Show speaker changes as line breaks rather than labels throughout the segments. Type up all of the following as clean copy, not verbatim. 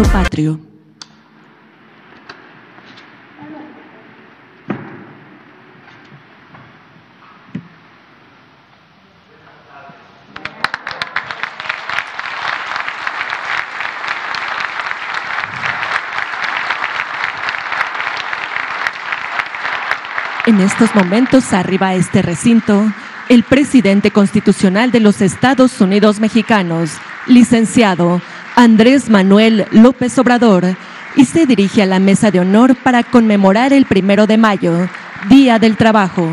Foro Patrio. En estos momentos arriba a este recinto el presidente constitucional de los Estados Unidos mexicanos, licenciado Andrés Manuel López Obrador, y se dirige a la mesa de honor para conmemorar el 1 de mayo, Día del Trabajo.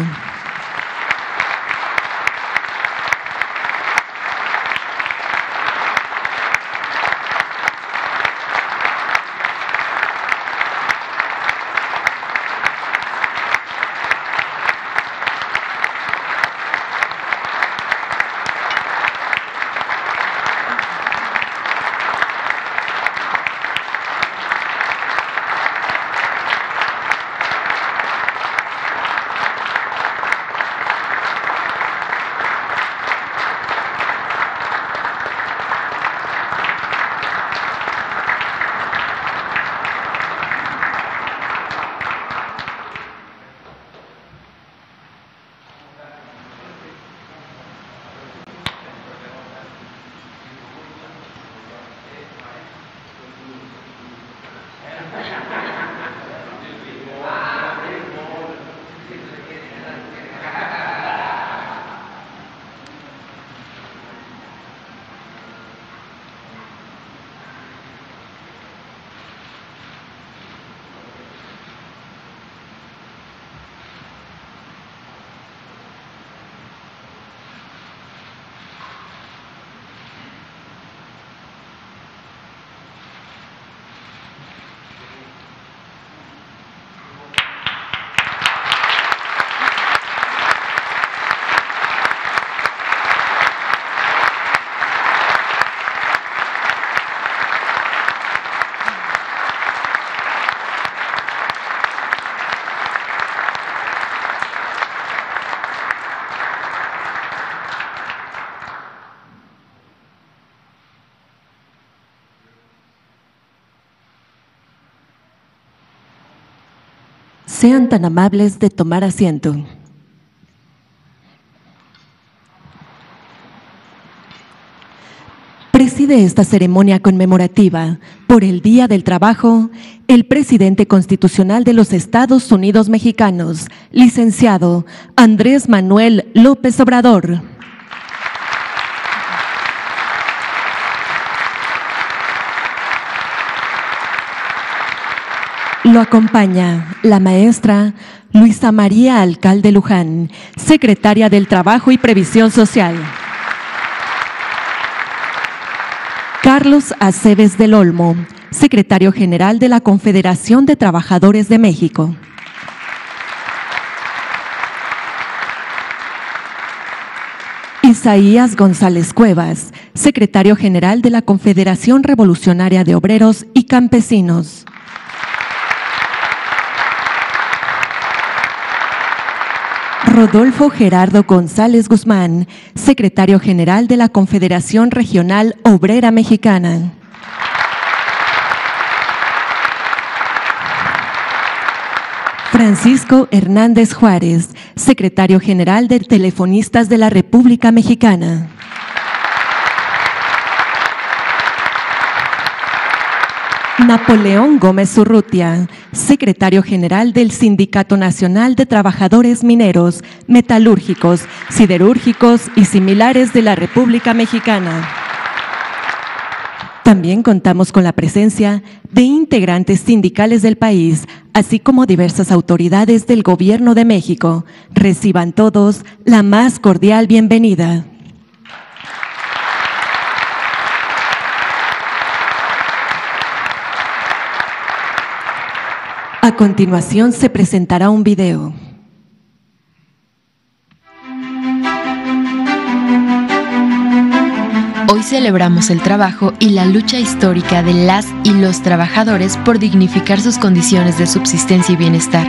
Sean tan amables de tomar asiento. Preside esta ceremonia conmemorativa por el Día del Trabajo el presidente constitucional de los Estados Unidos mexicanos, licenciado Andrés Manuel López Obrador. Lo acompaña la maestra Luisa María Alcalde Luján, secretaria del Trabajo y Previsión Social. Carlos Aceves del Olmo, secretario general de la Confederación de Trabajadores de México. Isaías González Cuevas, secretario general de la Confederación Revolucionaria de Obreros y Campesinos. Rodolfo Gerardo González Guzmán, secretario general de la Confederación Regional Obrera Mexicana. Francisco Hernández Juárez, secretario general de Telefonistas de la República Mexicana. Napoleón Gómez Urrutia, secretario general del Sindicato Nacional de Trabajadores Mineros, Metalúrgicos, Siderúrgicos y Similares de la República Mexicana. También contamos con la presencia de integrantes sindicales del país, así como diversas autoridades del Gobierno de México. Reciban todos la más cordial bienvenida. A continuación se presentará un video.
Hoy celebramos el trabajo y la lucha histórica de las y los trabajadores por dignificar sus condiciones de subsistencia y bienestar.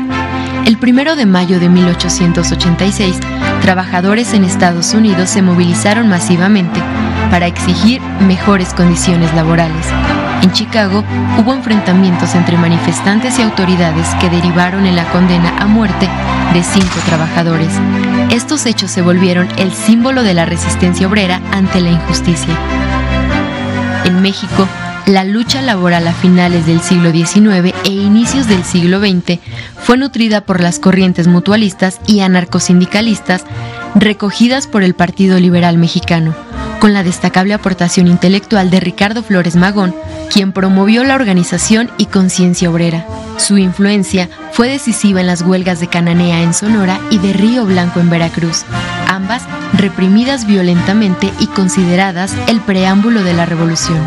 El 1 de mayo de 1886, trabajadores en Estados Unidos se movilizaron masivamente para exigir mejores condiciones laborales. En Chicago hubo enfrentamientos entre manifestantes y autoridades que derivaron en la condena a muerte de 5 trabajadores. Estos hechos se volvieron el símbolo de la resistencia obrera ante la injusticia. En México, la lucha laboral a finales del siglo XIX e inicios del siglo XX fue nutrida por las corrientes mutualistas y anarcosindicalistas recogidas por el Partido Liberal Mexicano, con la destacable aportación intelectual de Ricardo Flores Magón, quien promovió la organización y conciencia obrera. Su influencia fue decisiva en las huelgas de Cananea en Sonora y de Río Blanco en Veracruz, ambas reprimidas violentamente y consideradas el preámbulo de la revolución.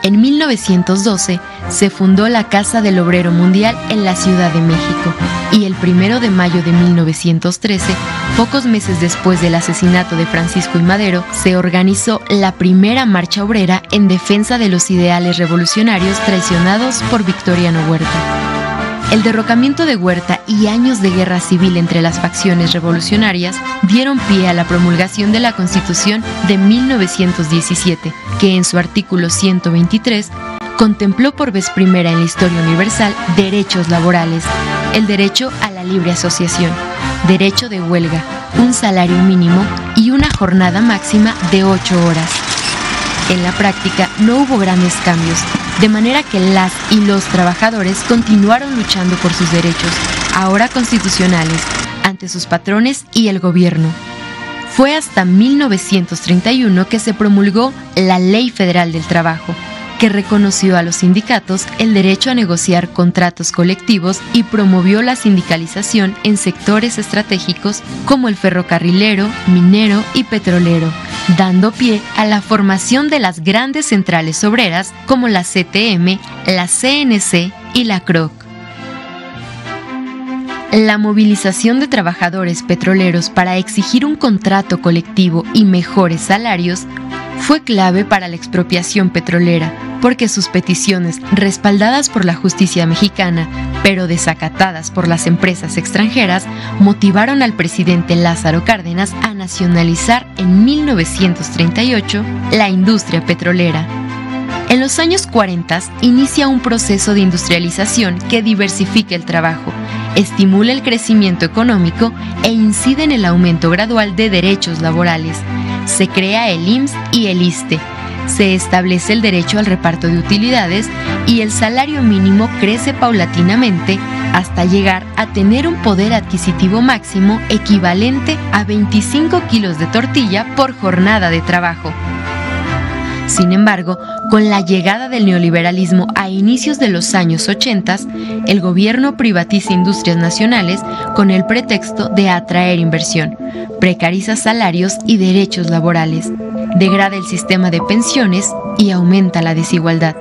En 1912 se fundó la Casa del Obrero Mundial en la Ciudad de México y el 1 de mayo de 1913, pocos meses después del asesinato de Francisco I. Madero, se organizó la primera marcha obrera en defensa de los ideales revolucionarios traicionados por Victoriano Huerta. El derrocamiento de Huerta y años de guerra civil entre las facciones revolucionarias dieron pie a la promulgación de la Constitución de 1917, que en su artículo 123 contempló por vez primera en la historia universal derechos laborales, el derecho a la libre asociación, derecho de huelga, un salario mínimo y una jornada máxima de 8 horas. En la práctica no hubo grandes cambios, de manera que las y los trabajadores continuaron luchando por sus derechos, ahora constitucionales, ante sus patrones y el gobierno. Fue hasta 1931 que se promulgó la Ley Federal del Trabajo, que reconoció a los sindicatos el derecho a negociar contratos colectivos y promovió la sindicalización en sectores estratégicos como el ferrocarrilero, minero y petrolero, dando pie a la formación de las grandes centrales obreras como la CTM, la CNC y la CROC. La movilización de trabajadores petroleros para exigir un contrato colectivo y mejores salarios fue clave para la expropiación petrolera, porque sus peticiones, respaldadas por la justicia mexicana, pero desacatadas por las empresas extranjeras, motivaron al presidente Lázaro Cárdenas a nacionalizar en 1938 la industria petrolera. En los años 40 inicia un proceso de industrialización que diversifica el trabajo, estimula el crecimiento económico e incide en el aumento gradual de derechos laborales. Se crea el IMSS y el ISSSTE, se establece el derecho al reparto de utilidades y el salario mínimo crece paulatinamente hasta llegar a tener un poder adquisitivo máximo equivalente a 25 kilos de tortilla por jornada de trabajo. Sin embargo, con la llegada del neoliberalismo a inicios de los años 80, el gobierno privatiza industrias nacionales con el pretexto de atraer inversión, precariza salarios y derechos laborales, degrada el sistema de pensiones y aumenta la desigualdad.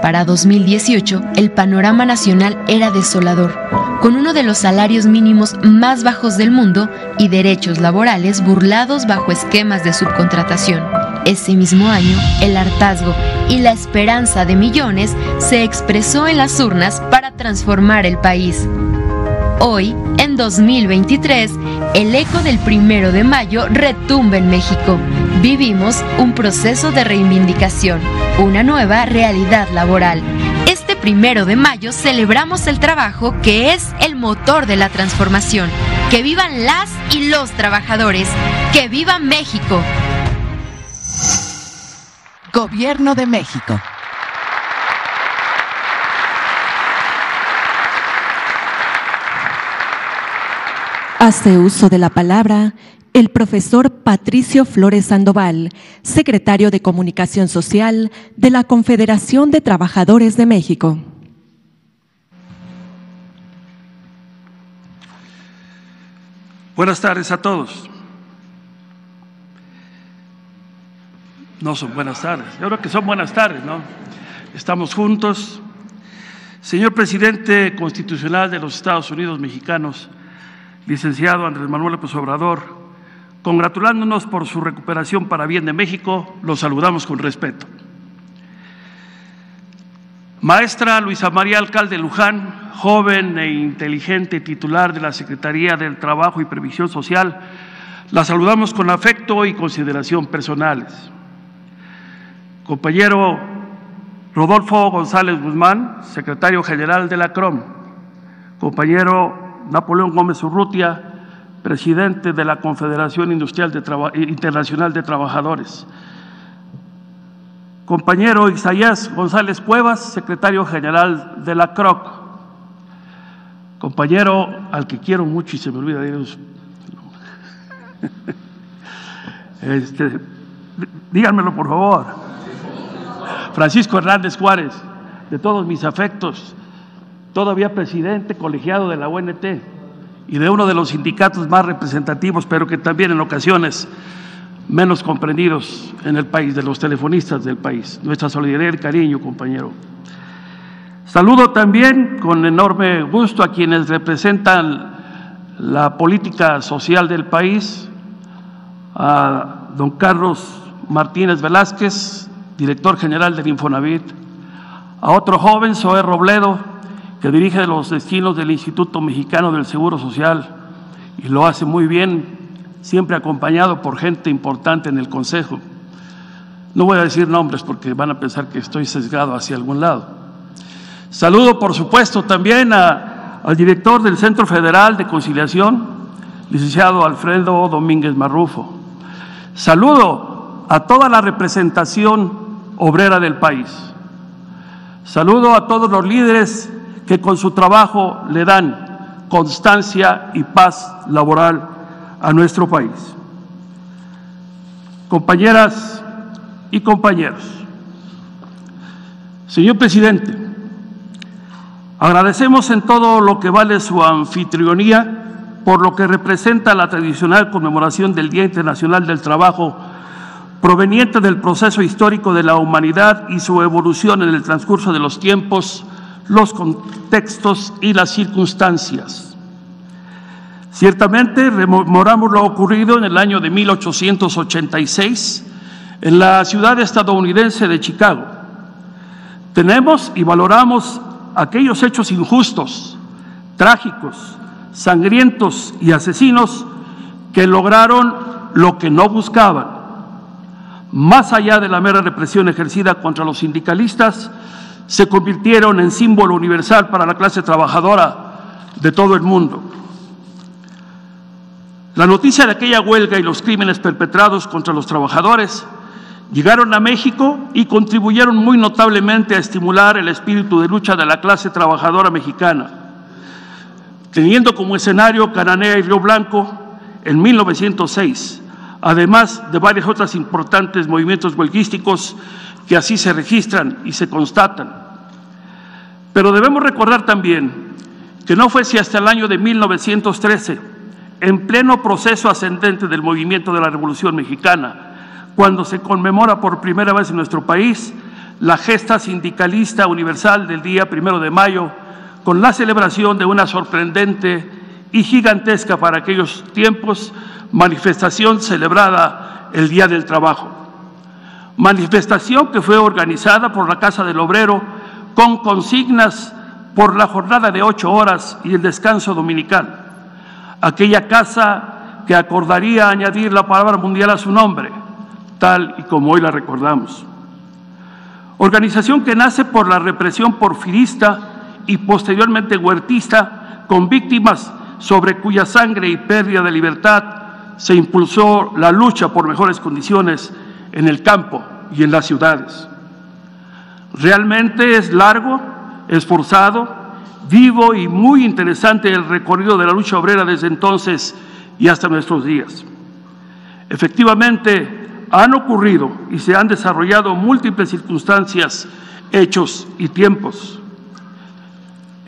Para 2018, el panorama nacional era desolador, con uno de los salarios mínimos más bajos del mundo y derechos laborales burlados bajo esquemas de subcontratación. Ese mismo año, el hartazgo y la esperanza de millones se expresó en las urnas para transformar el país. Hoy, en 2023, el eco del 1 de mayo retumba en México. Vivimos un proceso de reivindicación, una nueva realidad laboral. Este 1 de mayo celebramos el trabajo, que es el motor de la transformación. ¡Que vivan las y los trabajadores! ¡Que viva México!
Gobierno de México.
Hace uso de la palabra el profesor Patricio Flores Sandoval, secretario de Comunicación Social de la Confederación de Trabajadores de México.
Buenas tardes a todos. No son buenas tardes, yo creo que son buenas tardes, ¿no? Estamos juntos. Señor presidente constitucional de los Estados Unidos mexicanos, licenciado Andrés Manuel López Obrador, congratulándonos por su recuperación para bien de México, los saludamos con respeto. Maestra Luisa María Alcalde Luján, joven e inteligente titular de la Secretaría del Trabajo y Previsión Social, la saludamos con afecto y consideración personales. Compañero Rodolfo González Guzmán, secretario general de la CROM. Compañero Napoleón Gómez Urrutia, presidente de la Confederación Internacional de Trabajadores. Compañero Isaías González Cuevas, secretario general de la CROC. Compañero al que quiero mucho y se me olvida de ellos. Díganmelo por favor. Francisco Hernández Juárez, de todos mis afectos, todavía presidente colegiado de la UNT y de uno de los sindicatos más representativos, pero que también en ocasiones menos comprendidos en el país, de los telefonistas del país. Nuestra solidaridad y cariño, compañero. Saludo también con enorme gusto a quienes representan la política social del país, a don Carlos Martínez Velázquez, director general del Infonavit, a otro joven, Zoé Robledo, que dirige los destinos del Instituto Mexicano del Seguro Social y lo hace muy bien, siempre acompañado por gente importante en el Consejo. No voy a decir nombres porque van a pensar que estoy sesgado hacia algún lado. Saludo, por supuesto, también al director del Centro Federal de Conciliación, licenciado Alfredo Domínguez Marrufo. Saludo a toda la representación obrera del país. Saludo a todos los líderes que con su trabajo le dan constancia y paz laboral a nuestro país. Compañeras y compañeros, señor presidente, agradecemos en todo lo que vale su anfitrionía por lo que representa la tradicional conmemoración del Día Internacional del Trabajo proveniente del proceso histórico de la humanidad y su evolución en el transcurso de los tiempos, los contextos y las circunstancias. Ciertamente rememoramos lo ocurrido en el año de 1886 en la ciudad estadounidense de Chicago. Tenemos y valoramos aquellos hechos injustos, trágicos, sangrientos y asesinos que lograron lo que no buscaban. Más allá de la mera represión ejercida contra los sindicalistas, se convirtieron en símbolo universal para la clase trabajadora de todo el mundo. La noticia de aquella huelga y los crímenes perpetrados contra los trabajadores llegaron a México y contribuyeron muy notablemente a estimular el espíritu de lucha de la clase trabajadora mexicana, teniendo como escenario Cananea y Río Blanco en 1906, además de varios otros importantes movimientos huelguísticos que así se registran y se constatan. Pero debemos recordar también que no fue hasta el año de 1913, en pleno proceso ascendente del movimiento de la Revolución Mexicana, cuando se conmemora por primera vez en nuestro país la gesta sindicalista universal del día 1 de mayo, con la celebración de una sorprendente y gigantesca para aquellos tiempos manifestación celebrada el Día del Trabajo. Manifestación que fue organizada por la Casa del Obrero con consignas por la jornada de 8 horas y el descanso dominical. Aquella casa que acordaría añadir la palabra mundial a su nombre, tal y como hoy la recordamos. Organización que nace por la represión porfirista y posteriormente huertista, con víctimas sobre cuya sangre y pérdida de libertad se impulsó la lucha por mejores condiciones en el campo y en las ciudades. Realmente es largo, esforzado, vivo y muy interesante el recorrido de la lucha obrera desde entonces y hasta nuestros días. Efectivamente, han ocurrido y se han desarrollado múltiples circunstancias, hechos y tiempos.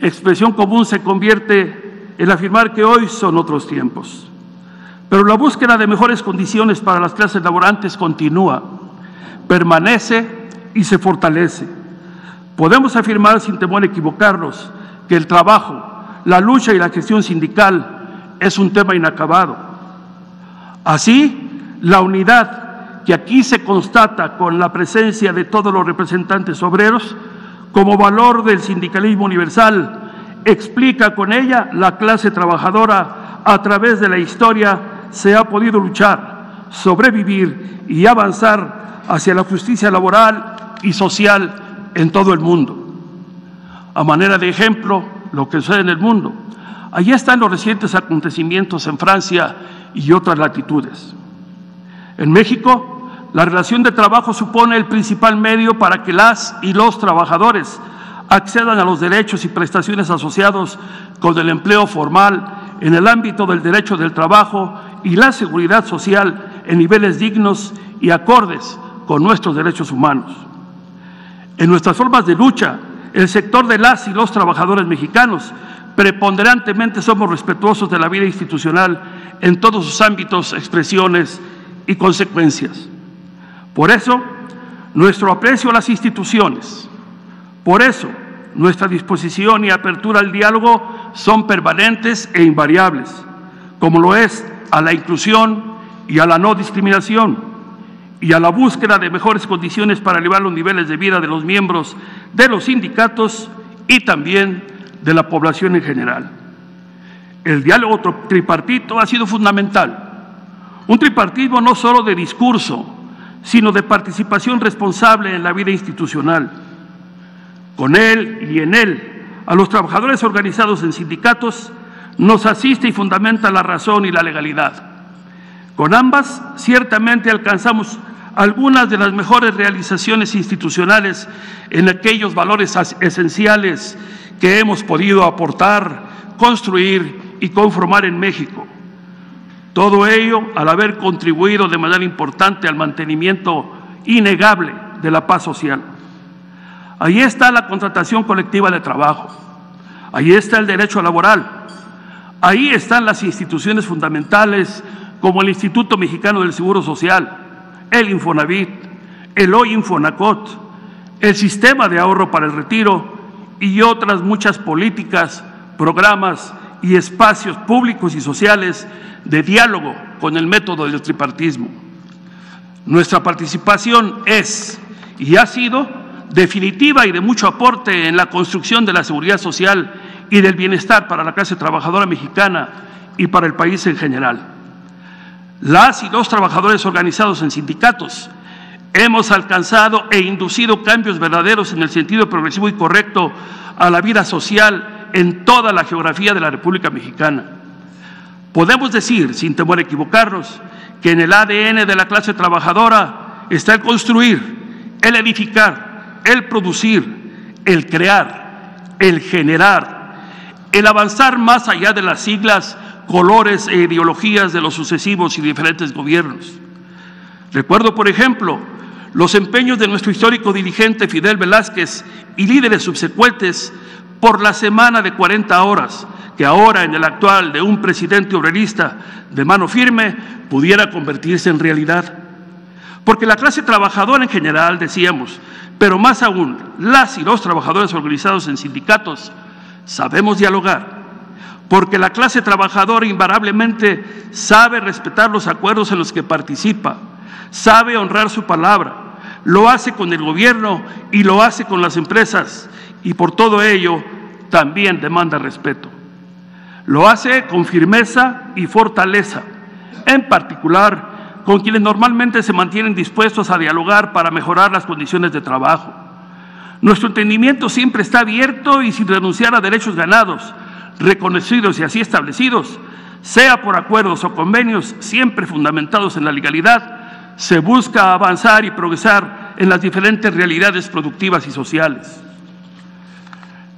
Expresión común se convierte en afirmar que hoy son otros tiempos. Pero la búsqueda de mejores condiciones para las clases laborantes continúa, permanece y se fortalece. Podemos afirmar sin temor a equivocarnos que el trabajo, la lucha y la gestión sindical es un tema inacabado. Así, la unidad que aquí se constata con la presencia de todos los representantes obreros como valor del sindicalismo universal explica con ella la clase trabajadora a través de la historia se ha podido luchar, sobrevivir y avanzar hacia la justicia laboral y social en todo el mundo. A manera de ejemplo, lo que sucede en el mundo. Allí están los recientes acontecimientos en Francia y otras latitudes. En México, la relación de trabajo supone el principal medio para que las y los trabajadores accedan a los derechos y prestaciones asociados con el empleo formal en el ámbito del derecho del trabajo y la seguridad social en niveles dignos y acordes con nuestros derechos humanos. En nuestras formas de lucha, el sector de las y los trabajadores mexicanos preponderantemente somos respetuosos de la vida institucional en todos sus ámbitos, expresiones y consecuencias. Por eso, nuestro aprecio a las instituciones, por eso, nuestra disposición y apertura al diálogo son permanentes e invariables, como lo es a la inclusión y a la no discriminación, y a la búsqueda de mejores condiciones para elevar los niveles de vida de los miembros de los sindicatos y también de la población en general. El diálogo tripartito ha sido fundamental, un tripartismo no solo de discurso, sino de participación responsable en la vida institucional. Con él y en él, a los trabajadores organizados en sindicatos nos asiste y fundamenta la razón y la legalidad. Con ambas, ciertamente alcanzamos algunas de las mejores realizaciones institucionales en aquellos valores esenciales que hemos podido aportar, construir y conformar en México. Todo ello al haber contribuido de manera importante al mantenimiento innegable de la paz social. Ahí está la contratación colectiva de trabajo, ahí está el derecho laboral, ahí están las instituciones fundamentales como el Instituto Mexicano del Seguro Social, el Infonavit, el hoy Infonacot, el Sistema de Ahorro para el Retiro y otras muchas políticas, programas y espacios públicos y sociales de diálogo con el método del tripartismo. Nuestra participación es y ha sido definitiva y de mucho aporte en la construcción de la seguridad social y del bienestar para la clase trabajadora mexicana y para el país en general. Las y los trabajadores organizados en sindicatos hemos alcanzado e inducido cambios verdaderos en el sentido progresivo y correcto a la vida social en toda la geografía de la República Mexicana. Podemos decir, sin temor a equivocarnos, que en el ADN de la clase trabajadora está el construir, el edificar, el producir, el crear, el generar, el avanzar más allá de las siglas, colores e ideologías de los sucesivos y diferentes gobiernos. Recuerdo, por ejemplo, los empeños de nuestro histórico dirigente Fidel Velázquez y líderes subsecuentes por la semana de 40 horas, que ahora en el actual de un presidente obrerista de mano firme pudiera convertirse en realidad. Porque la clase trabajadora en general, decíamos, pero más aún las y los trabajadores organizados en sindicatos, sabemos dialogar. Porque la clase trabajadora invariablemente sabe respetar los acuerdos en los que participa, sabe honrar su palabra, lo hace con el gobierno y lo hace con las empresas, y por todo ello también demanda respeto. Lo hace con firmeza y fortaleza, en particular con quienes normalmente se mantienen dispuestos a dialogar para mejorar las condiciones de trabajo. Nuestro entendimiento siempre está abierto y sin renunciar a derechos ganados, reconocidos y así establecidos, sea por acuerdos o convenios siempre fundamentados en la legalidad, se busca avanzar y progresar en las diferentes realidades productivas y sociales.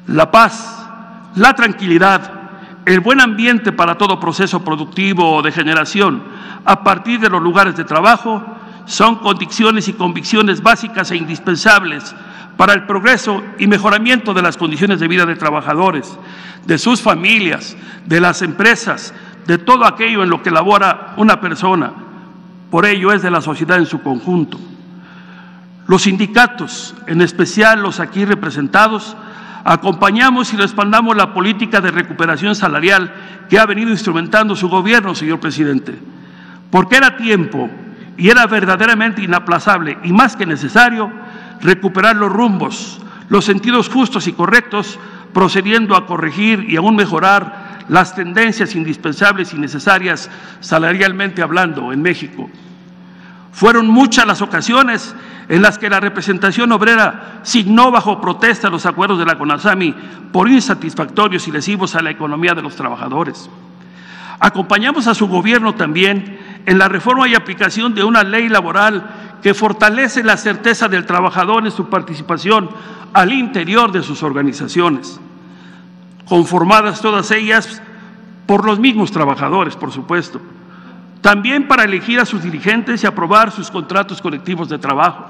La paz, la tranquilidad, el buen ambiente para todo proceso productivo o de generación a partir de los lugares de trabajo son condiciones y convicciones básicas e indispensables para el progreso y mejoramiento de las condiciones de vida de trabajadores, de sus familias, de las empresas, de todo aquello en lo que labora una persona. Por ello es de la sociedad en su conjunto. Los sindicatos, en especial los aquí representados, acompañamos y respaldamos la política de recuperación salarial que ha venido instrumentando su gobierno, señor presidente, porque era tiempo y era verdaderamente inaplazable y más que necesario recuperar los rumbos, los sentidos justos y correctos, procediendo a corregir y aún mejorar las tendencias indispensables y necesarias salarialmente hablando en México. Fueron muchas las ocasiones en las que la representación obrera signó bajo protesta los acuerdos de la CONASAMI por insatisfactorios y lesivos a la economía de los trabajadores. Acompañamos a su gobierno también en la reforma y aplicación de una ley laboral que fortalece la certeza del trabajador en su participación al interior de sus organizaciones, conformadas todas ellas por los mismos trabajadores, por supuesto. También para elegir a sus dirigentes y aprobar sus contratos colectivos de trabajo.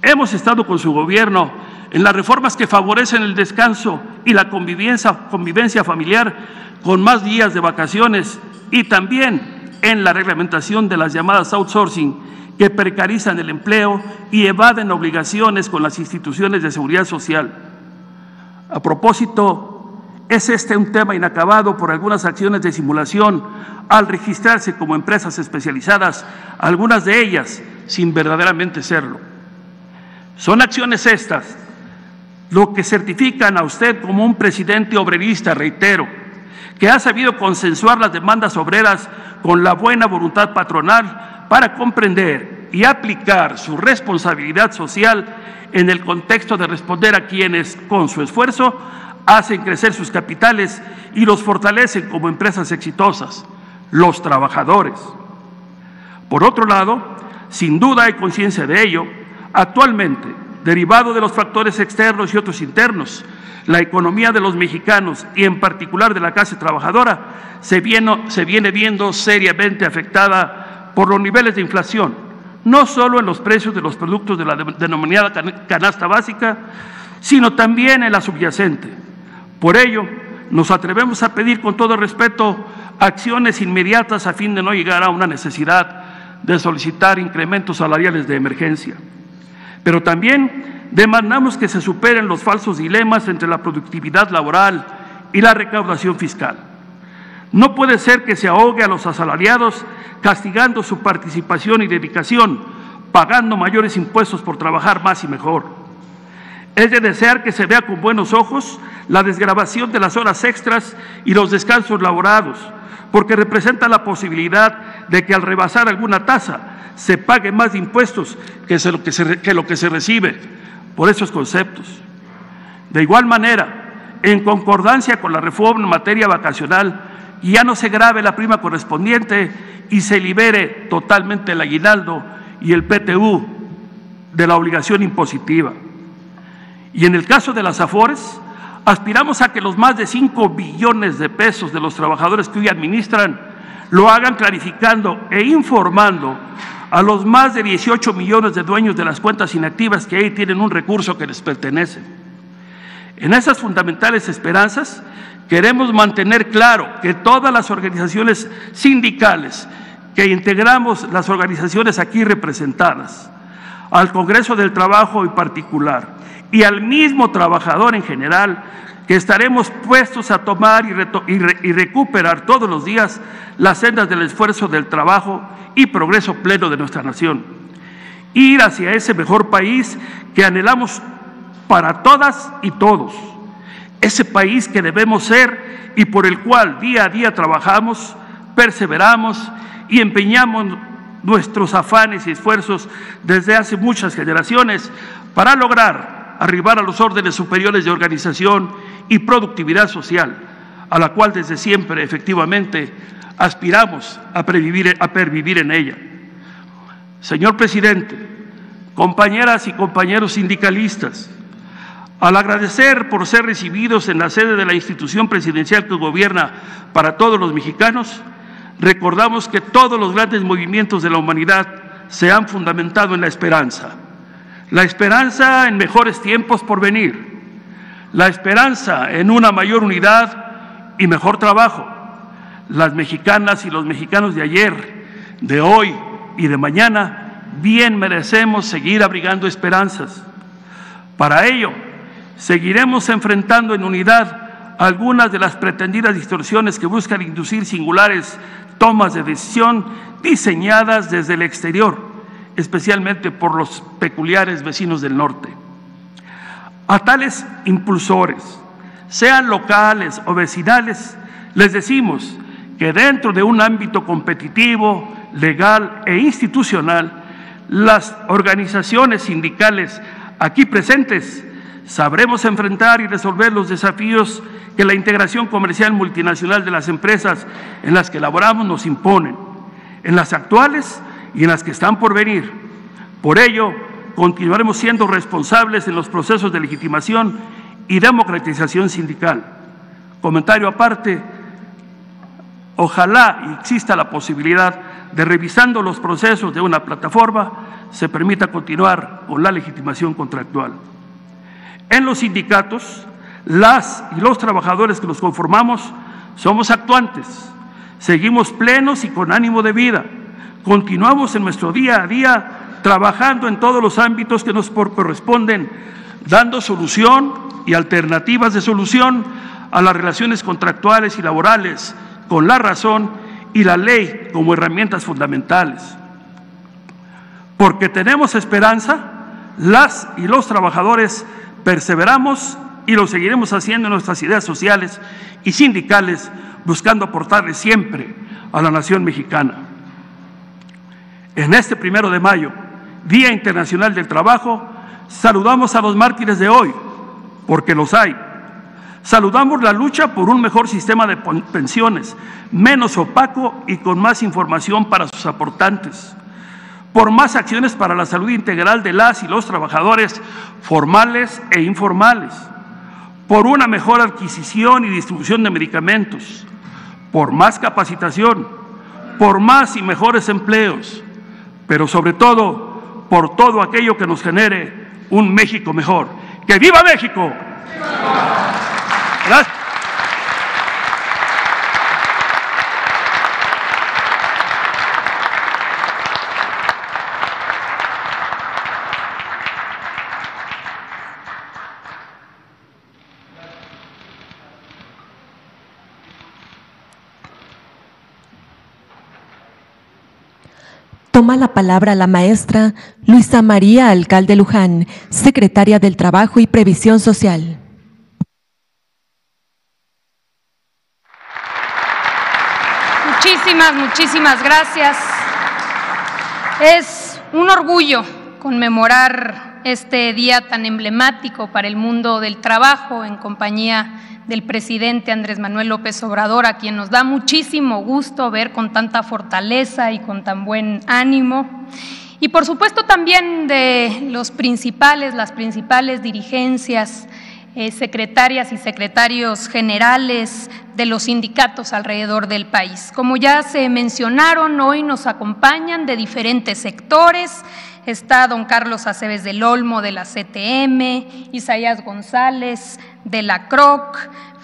Hemos estado con su gobierno en las reformas que favorecen el descanso y la convivencia familiar con más días de vacaciones y también en la reglamentación de las llamadas outsourcing que precarizan el empleo y evaden obligaciones con las instituciones de seguridad social. A propósito, es este un tema inacabado por algunas acciones de simulación al registrarse como empresas especializadas, algunas de ellas sin verdaderamente serlo. Son acciones estas lo que certifican a usted como un presidente obrerista, reitero, que ha sabido consensuar las demandas obreras con la buena voluntad patronal para comprender y aplicar su responsabilidad social en el contexto de responder a quienes, con su esfuerzo, hacen crecer sus capitales y los fortalecen como empresas exitosas, los trabajadores. Por otro lado, sin duda hay conciencia de ello, actualmente, derivado de los factores externos y otros internos, la economía de los mexicanos y en particular de la clase trabajadora se viene viendo seriamente afectada por los niveles de inflación, no solo en los precios de los productos de la denominada canasta básica, sino también en la subyacente. Por ello, nos atrevemos a pedir con todo respeto acciones inmediatas a fin de no llegar a una necesidad de solicitar incrementos salariales de emergencia. Pero también demandamos que se superen los falsos dilemas entre la productividad laboral y la recaudación fiscal. No puede ser que se ahogue a los asalariados castigando su participación y dedicación, pagando mayores impuestos por trabajar más y mejor. Es de desear que se vea con buenos ojos la desgravación de las horas extras y los descansos laborados, porque representa la posibilidad de que al rebasar alguna tasa se pague más de impuestos que lo que se recibe por esos conceptos. De igual manera, en concordancia con la reforma en materia vacacional, ya no se grave la prima correspondiente y se libere totalmente el aguinaldo y el PTU de la obligación impositiva. Y en el caso de las AFORES, aspiramos a que los más de 5 billones de pesos de los trabajadores que hoy administran lo hagan clarificando e informando a los más de 18 millones de dueños de las cuentas inactivas que ahí tienen un recurso que les pertenece. En esas fundamentales esperanzas, queremos mantener claro que todas las organizaciones sindicales que integramos las organizaciones aquí representadas, al Congreso del Trabajo en particular y al mismo trabajador en general, que estaremos puestos a tomar y recuperar todos los días las sendas del esfuerzo del trabajo y progreso pleno de nuestra nación. Ir hacia ese mejor país que anhelamos para todas y todos, ese país que debemos ser y por el cual día a día trabajamos, perseveramos y empeñamos nuestros afanes y esfuerzos desde hace muchas generaciones para lograr arribar a los órdenes superiores de organización y productividad social, a la cual desde siempre efectivamente aspiramos a pervivir en ella. Señor presidente, compañeras y compañeros sindicalistas, al agradecer por ser recibidos en la sede de la institución presidencial que gobierna para todos los mexicanos, recordamos que todos los grandes movimientos de la humanidad se han fundamentado en la esperanza en mejores tiempos por venir, la esperanza en una mayor unidad y mejor trabajo. Las mexicanas y los mexicanos de ayer, de hoy y de mañana, bien merecemos seguir abrigando esperanzas. Para ello, seguiremos enfrentando en unidad algunas de las pretendidas distorsiones que buscan inducir singulares tomas de decisión diseñadas desde el exterior, especialmente por los peculiares vecinos del norte. A tales impulsores, sean locales o vecinales, les decimos que dentro de un ámbito competitivo, legal e institucional, las organizaciones sindicales aquí presentes sabremos enfrentar y resolver los desafíos que la integración comercial multinacional de las empresas en las que laboramos nos imponen, en las actuales y en las que están por venir. Por ello, continuaremos siendo responsables en los procesos de legitimación y democratización sindical. Comentario aparte, ojalá exista la posibilidad de, revisando los procesos de una plataforma, se permita continuar con la legitimación contractual. En los sindicatos, las y los trabajadores que los conformamos somos actuantes, seguimos plenos y con ánimo de vida, continuamos en nuestro día a día trabajando en todos los ámbitos que nos corresponden, dando solución y alternativas de solución a las relaciones contractuales y laborales, con la razón y la ley como herramientas fundamentales. Porque tenemos esperanza, las y los trabajadores perseveramos y lo seguiremos haciendo en nuestras ideas sociales y sindicales, buscando aportarle siempre a la nación mexicana. En este 1 de mayo, Día Internacional del Trabajo, saludamos a los mártires de hoy, porque los hay. Saludamos la lucha por un mejor sistema de pensiones, menos opaco y con más información para sus aportantes, por más acciones para la salud integral de las y los trabajadores formales e informales, por una mejor adquisición y distribución de medicamentos, por más capacitación, por más y mejores empleos, pero sobre todo por todo aquello que nos genere un México mejor. ¡Que viva México! Gracias.
Toma la palabra la maestra Luisa María Alcalde Luján, secretaria del Trabajo y Previsión Social.
Muchísimas gracias. Es un orgullo conmemorar este día tan emblemático para el mundo del trabajo en compañía del presidente Andrés Manuel López Obrador, a quien nos da muchísimo gusto ver con tanta fortaleza y con tan buen ánimo. Y por supuesto también de las principales dirigencias, secretarias y secretarios generales de los sindicatos alrededor del país. Como ya se mencionaron, hoy nos acompañan de diferentes sectores. Está don Carlos Aceves del Olmo de la CTM, Isaías González de la CROC,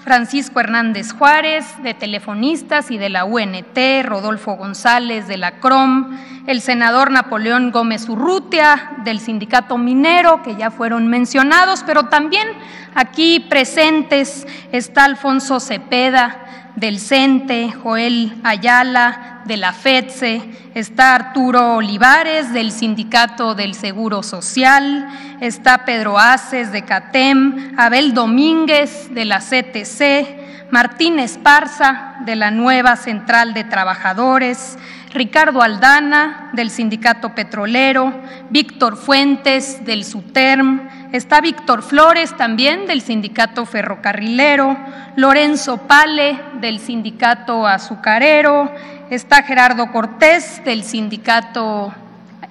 Francisco Hernández Juárez de Telefonistas y de la UNT, Rodolfo González de la CROM, el senador Napoleón Gómez Urrutia del Sindicato Minero, que ya fueron mencionados, pero también aquí presentes está Alfonso Cepeda del CENTE, Joel Ayala de la FETSE, está Arturo Olivares del Sindicato del Seguro Social, está Pedro Aces de CATEM, Abel Domínguez de la CTC, Martín Esparza de la Nueva Central de Trabajadores, Ricardo Aldana del Sindicato Petrolero, Víctor Fuentes del SUTERM, está Víctor Flores también del Sindicato Ferrocarrilero, Lorenzo Pale del Sindicato Azucarero, está Gerardo Cortés del Sindicato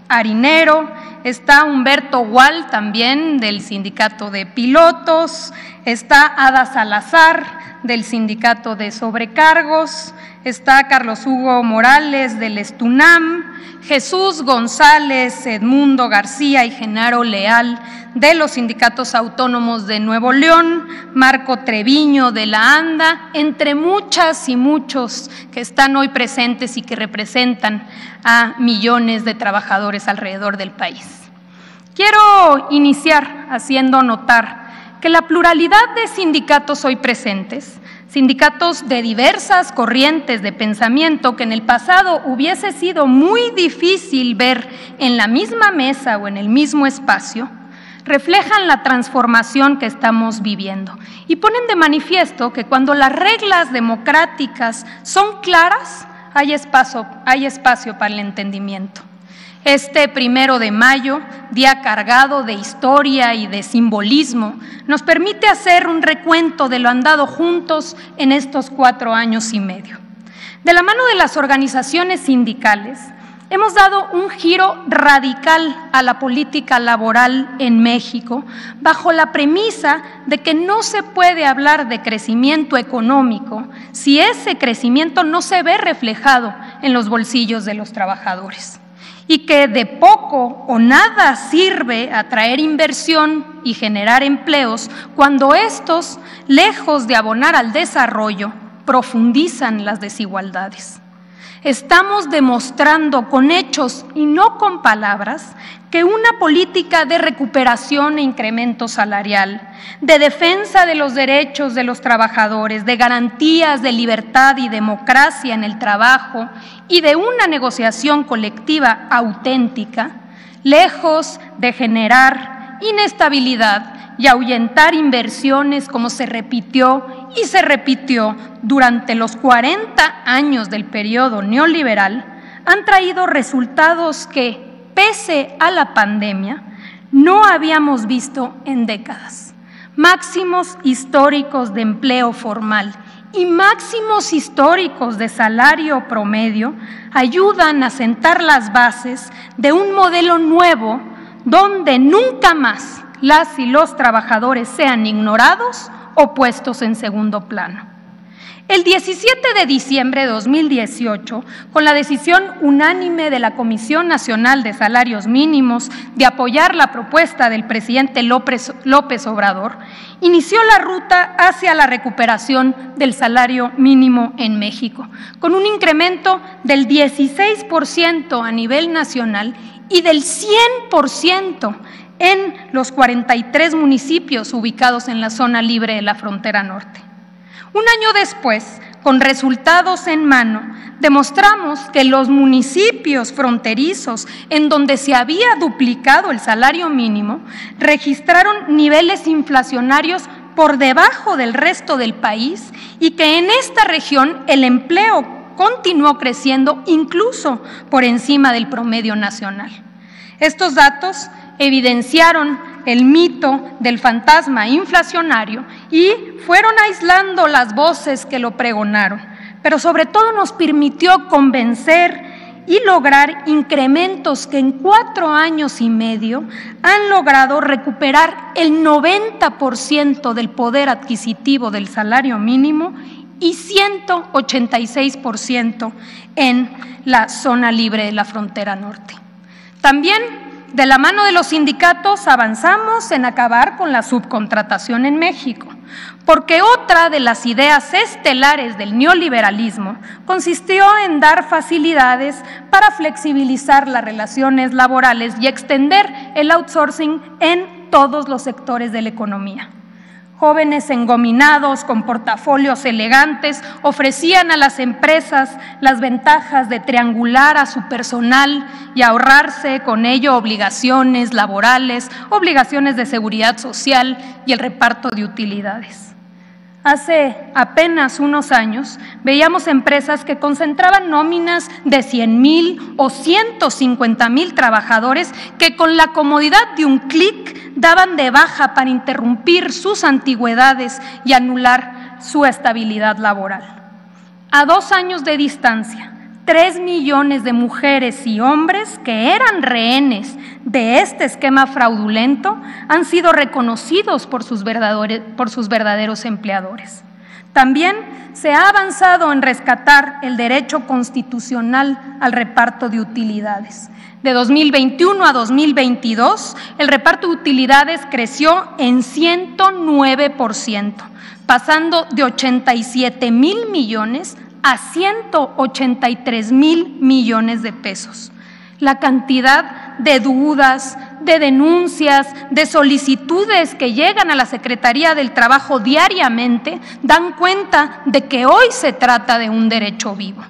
Harinero, está Humberto Gual también del Sindicato de Pilotos, está Ada Salazar del Sindicato de Sobrecargos, está Carlos Hugo Morales del Estunam, Jesús González, Edmundo García y Genaro Leal de los Sindicatos Autónomos de Nuevo León, Marco Treviño de la ANDA, entre muchas y muchos que están hoy presentes y que representan a millones de trabajadores alrededor del país. Quiero iniciar haciendo notar que la pluralidad de sindicatos hoy presentes, sindicatos de diversas corrientes de pensamiento que en el pasado hubiese sido muy difícil ver en la misma mesa o en el mismo espacio, reflejan la transformación que estamos viviendo y ponen de manifiesto que cuando las reglas democráticas son claras, hay espacio para el entendimiento. Este 1 de mayo, día cargado de historia y de simbolismo, nos permite hacer un recuento de lo andado juntos en estos 4 años y medio. De la mano de las organizaciones sindicales, hemos dado un giro radical a la política laboral en México, bajo la premisa de que no se puede hablar de crecimiento económico si ese crecimiento no se ve reflejado en los bolsillos de los trabajadores, y que de poco o nada sirve atraer inversión y generar empleos cuando estos, lejos de abonar al desarrollo, profundizan las desigualdades. Estamos demostrando con hechos y no con palabras que una política de recuperación e incremento salarial, de defensa de los derechos de los trabajadores, de garantías de libertad y democracia en el trabajo y de una negociación colectiva auténtica, lejos de generar inestabilidad y ahuyentar inversiones como se repitió y se repitió durante los 40 años del periodo neoliberal, han traído resultados que, pese a la pandemia, no habíamos visto en décadas. Máximos históricos de empleo formal y máximos históricos de salario promedio ayudan a sentar las bases de un modelo nuevo donde nunca más las y los trabajadores sean ignorados o puestos en segundo plano. El 17 de diciembre de 2018, con la decisión unánime de la Comisión Nacional de Salarios Mínimos de apoyar la propuesta del presidente López Obrador, inició la ruta hacia la recuperación del salario mínimo en México, con un incremento del 16% a nivel nacional y del 100% en los 43 municipios ubicados en la zona libre de la frontera norte. Un año después, con resultados en mano, demostramos que los municipios fronterizos en donde se había duplicado el salario mínimo registraron niveles inflacionarios por debajo del resto del país y que en esta región el empleo continuó creciendo incluso por encima del promedio nacional. Estos datos evidenciaron el mito del fantasma inflacionario y fueron aislando las voces que lo pregonaron, pero sobre todo nos permitió convencer y lograr incrementos que en 4 años y medio han logrado recuperar el 90% del poder adquisitivo del salario mínimo y 186% en la zona libre de la frontera norte. También, de la mano de los sindicatos, avanzamos en acabar con la subcontratación en México, porque otra de las ideas estelares del neoliberalismo consistió en dar facilidades para flexibilizar las relaciones laborales y extender el outsourcing en todos los sectores de la economía. Jóvenes engominados con portafolios elegantes ofrecían a las empresas las ventajas de triangular a su personal y ahorrarse con ello obligaciones laborales, obligaciones de seguridad social y el reparto de utilidades. Hace apenas unos años veíamos empresas que concentraban nóminas de 100,000 o 150,000 trabajadores que con la comodidad de un clic daban de baja para interrumpir sus antigüedades y anular su estabilidad laboral. A 2 años de distancia, 3 millones de mujeres y hombres que eran rehenes de este esquema fraudulento han sido reconocidos por sus verdaderos empleadores. También se ha avanzado en rescatar el derecho constitucional al reparto de utilidades. De 2021 a 2022, el reparto de utilidades creció en 109%, pasando de 87,000 millones a 183,000 millones de pesos. La cantidad de dudas, de denuncias, de solicitudes que llegan a la Secretaría del Trabajo diariamente dan cuenta de que hoy se trata de un derecho vivo.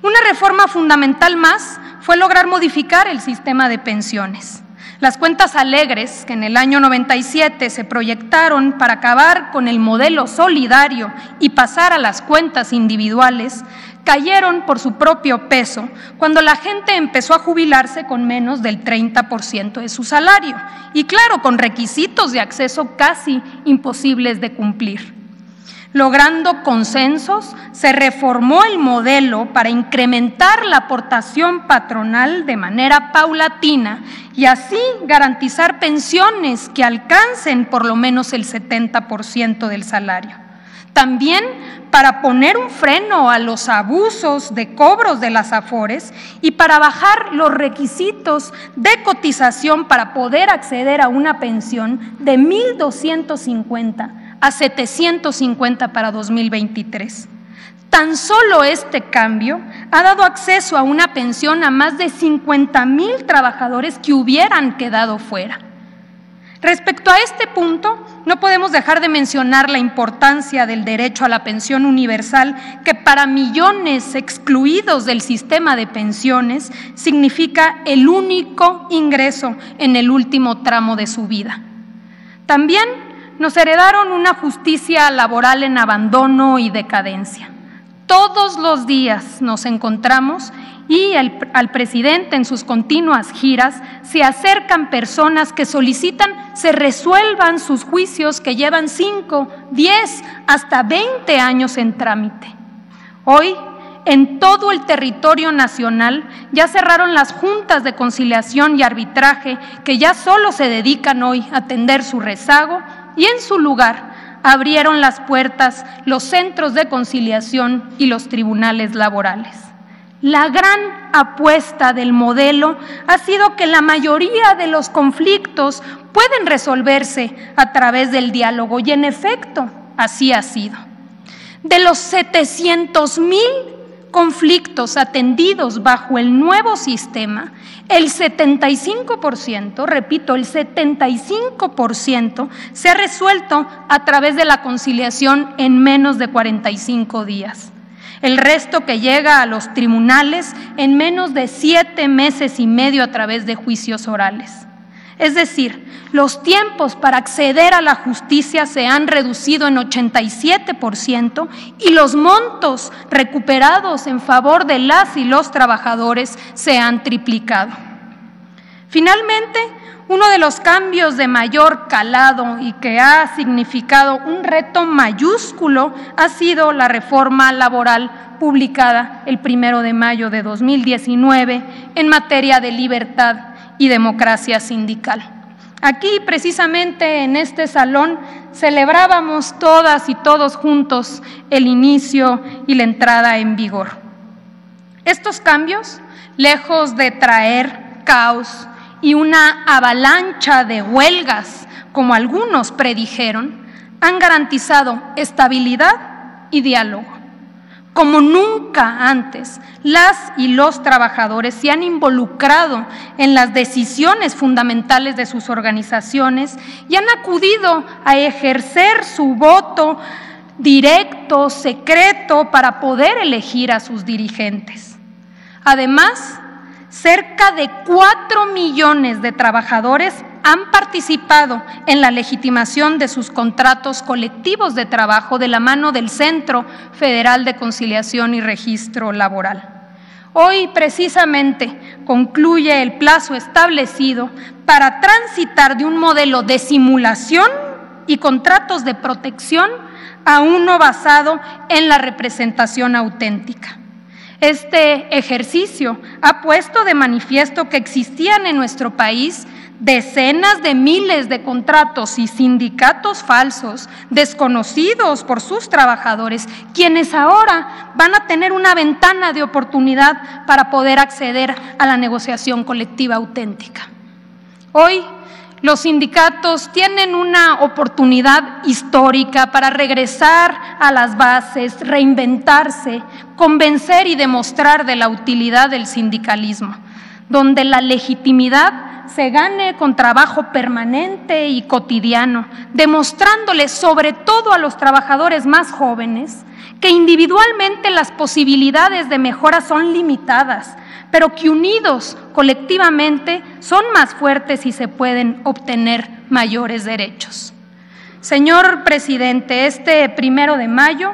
Una reforma fundamental más fue lograr modificar el sistema de pensiones. Las cuentas alegres que en el año 97 se proyectaron para acabar con el modelo solidario y pasar a las cuentas individuales, cayeron por su propio peso cuando la gente empezó a jubilarse con menos del 30% de su salario y, claro, con requisitos de acceso casi imposibles de cumplir. Logrando consensos, se reformó el modelo para incrementar la aportación patronal de manera paulatina y así garantizar pensiones que alcancen por lo menos el 70% del salario. También para poner un freno a los abusos de cobros de las AFORES y para bajar los requisitos de cotización para poder acceder a una pensión de 1,250 a 750 para 2023. Tan solo este cambio ha dado acceso a una pensión a más de 50,000 trabajadores que hubieran quedado fuera. Respecto a este punto, no podemos dejar de mencionar la importancia del derecho a la pensión universal, que para millones excluidos del sistema de pensiones significa el único ingreso en el último tramo de su vida. También nos heredaron una justicia laboral en abandono y decadencia. Todos los días nos encontramos y al presidente en sus continuas giras se acercan personas que solicitan se resuelvan sus juicios que llevan 5, 10, hasta 20 años en trámite. Hoy, en todo el territorio nacional, ya cerraron las juntas de conciliación y arbitraje que ya solo se dedican hoy a atender su rezago y en su lugar abrieron las puertas los centros de conciliación y los tribunales laborales. La gran apuesta del modelo ha sido que la mayoría de los conflictos pueden resolverse a través del diálogo y en efecto así ha sido. De los 700,000 conflictos atendidos bajo el nuevo sistema, el 75%, repito, el 75% se ha resuelto a través de la conciliación en menos de 45 días. El resto que llega a los tribunales en menos de 7 meses y medio a través de juicios orales. Es decir, los tiempos para acceder a la justicia se han reducido en 87% y los montos recuperados en favor de las y los trabajadores se han triplicado. Finalmente, uno de los cambios de mayor calado y que ha significado un reto mayúsculo ha sido la reforma laboral publicada el 1 de mayo de 2019 en materia de libertad y democracia sindical. Aquí, precisamente en este salón, celebrábamos todas y todos juntos el inicio y la entrada en vigor. Estos cambios, lejos de traer caos y una avalancha de huelgas, como algunos predijeron, han garantizado estabilidad y diálogo. Como nunca antes, las y los trabajadores se han involucrado en las decisiones fundamentales de sus organizaciones y han acudido a ejercer su voto directo, secreto, para poder elegir a sus dirigentes. Además, cerca de 4 millones de trabajadores han participado en la legitimación de sus contratos colectivos de trabajo de la mano del Centro Federal de Conciliación y Registro Laboral. Hoy, precisamente, concluye el plazo establecido para transitar de un modelo de simulación y contratos de protección a uno basado en la representación auténtica. Este ejercicio ha puesto de manifiesto que existían en nuestro país decenas de miles de contratos y sindicatos falsos, desconocidos por sus trabajadores, quienes ahora van a tener una ventana de oportunidad para poder acceder a la negociación colectiva auténtica. Hoy, los sindicatos tienen una oportunidad histórica para regresar a las bases, reinventarse, convencer y demostrar de la utilidad del sindicalismo, donde la legitimidad se gane con trabajo permanente y cotidiano, demostrándoles sobre todo a los trabajadores más jóvenes que individualmente las posibilidades de mejora son limitadas, pero que unidos colectivamente son más fuertes y se pueden obtener mayores derechos. Señor presidente, este 1 de mayo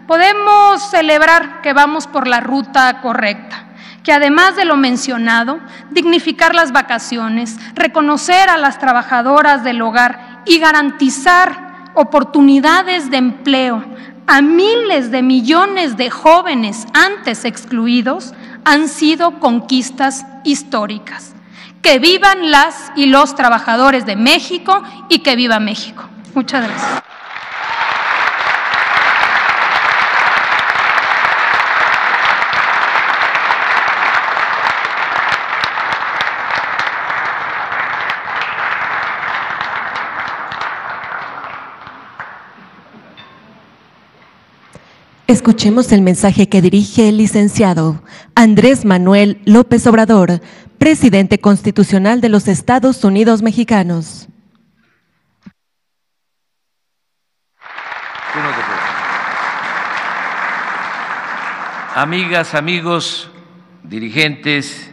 podemos celebrar que vamos por la ruta correcta, que además de lo mencionado, dignificar las vacaciones, reconocer a las trabajadoras del hogar y garantizar oportunidades de empleo a miles de millones de jóvenes antes excluidos han sido conquistas históricas. Que vivan las y los trabajadores de México y que viva México. Muchas gracias.
Escuchemos el mensaje que dirige el licenciado Andrés Manuel López Obrador, presidente constitucional de los Estados Unidos Mexicanos.
Amigas, amigos, dirigentes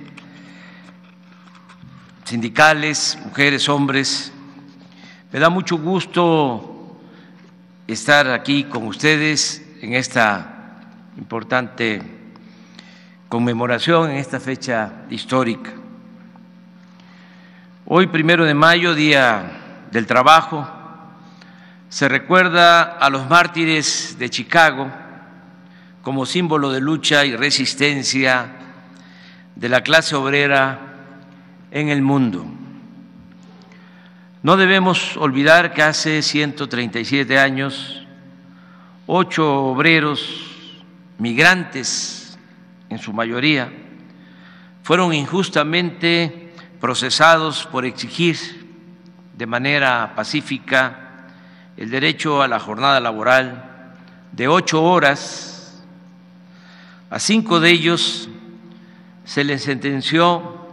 sindicales, mujeres, hombres, me da mucho gusto estar aquí con ustedes en esta importante conmemoración, en esta fecha histórica. Hoy, 1 de mayo, Día del Trabajo, se recuerda a los mártires de Chicago como símbolo de lucha y resistencia de la clase obrera en el mundo. No debemos olvidar que hace 137 años 8 obreros migrantes, en su mayoría, fueron injustamente procesados por exigir de manera pacífica el derecho a la jornada laboral de 8 horas. A 5 de ellos se les sentenció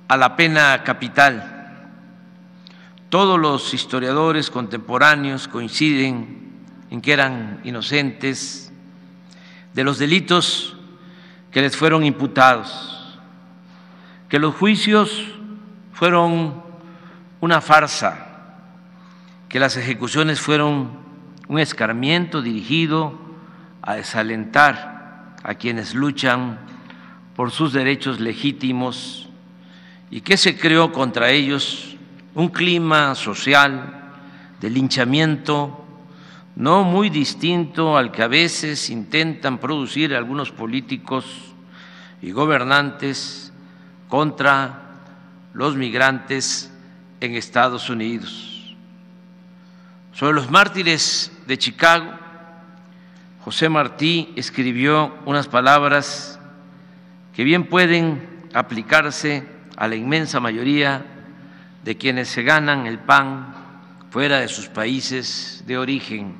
a la pena capital. Todos los historiadores contemporáneos coinciden en que eran inocentes de los delitos que les fueron imputados, que los juicios fueron una farsa, que las ejecuciones fueron un escarmiento dirigido a desalentar a quienes luchan por sus derechos legítimos y que se creó contra ellos un clima social de linchamiento no muy distinto al que a veces intentan producir algunos políticos y gobernantes contra los migrantes en Estados Unidos. Sobre los mártires de Chicago, José Martí escribió unas palabras que bien pueden aplicarse a la inmensa mayoría de quienes se ganan el pan fuera de sus países de origen.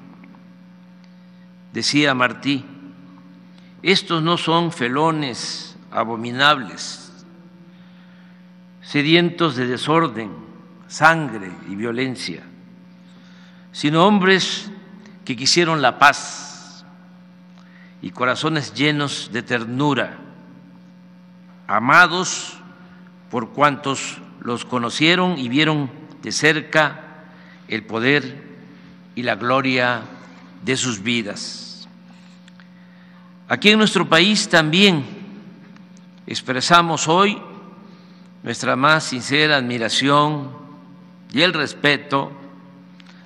Decía Martí: estos no son felones abominables, sedientos de desorden, sangre y violencia, sino hombres que quisieron la paz y corazones llenos de ternura, amados por cuantos los conocieron y vieron de cerca el poder y la gloria de sus vidas. Aquí en nuestro país también expresamos hoy nuestra más sincera admiración y el respeto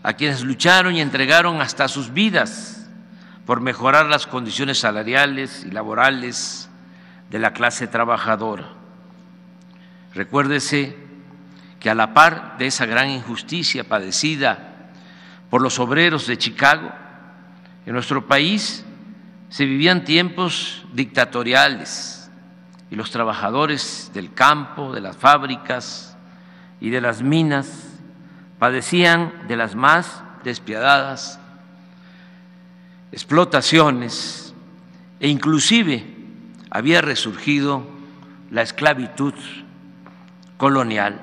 a quienes lucharon y entregaron hasta sus vidas por mejorar las condiciones salariales y laborales de la clase trabajadora. Recuérdese que a la par de esa gran injusticia padecida por los obreros de Chicago, en nuestro país se vivían tiempos dictatoriales y los trabajadores del campo, de las fábricas y de las minas padecían de las más despiadadas explotaciones e inclusive había resurgido la esclavitud colonial.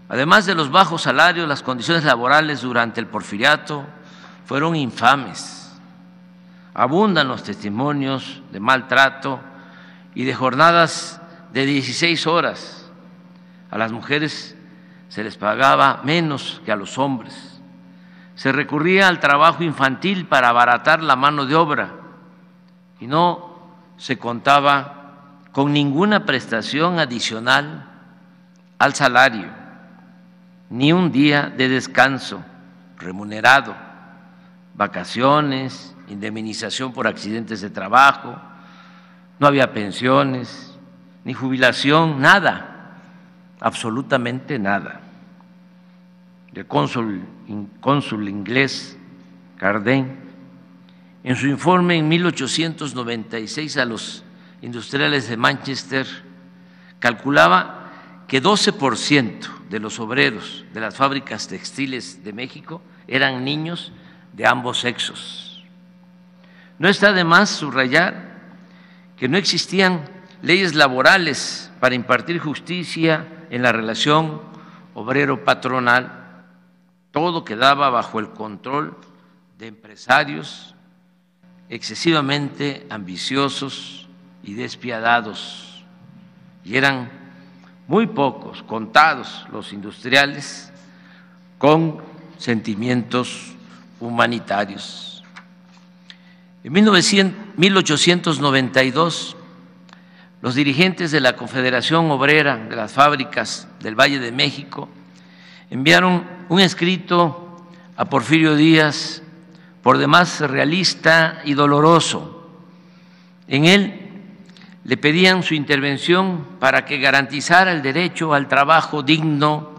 Además de los bajos salarios, las condiciones laborales durante el porfiriato fueron infames. Abundan los testimonios de maltrato y de jornadas de 16 horas. A las mujeres se les pagaba menos que a los hombres. Se recurría al trabajo infantil para abaratar la mano de obra y no se contaba con ninguna prestación adicional al salario, ni un día de descanso remunerado, vacaciones, indemnización por accidentes de trabajo, no había pensiones, ni jubilación, nada, absolutamente nada. El cónsul inglés Cardin, en su informe en 1896 a los industriales de Manchester, calculaba que 12% de los obreros de las fábricas textiles de México eran niños de ambos sexos. No está de más subrayar que no existían leyes laborales para impartir justicia en la relación obrero-patronal. Todo quedaba bajo el control de empresarios excesivamente ambiciosos y despiadados, y eran muy pocos, contados, los industriales con sentimientos humanitarios. En 1892, los dirigentes de la Confederación Obrera de las Fábricas del Valle de México enviaron un escrito a Porfirio Díaz, por demás realista y doloroso. En él le pedían su intervención para que garantizara el derecho al trabajo digno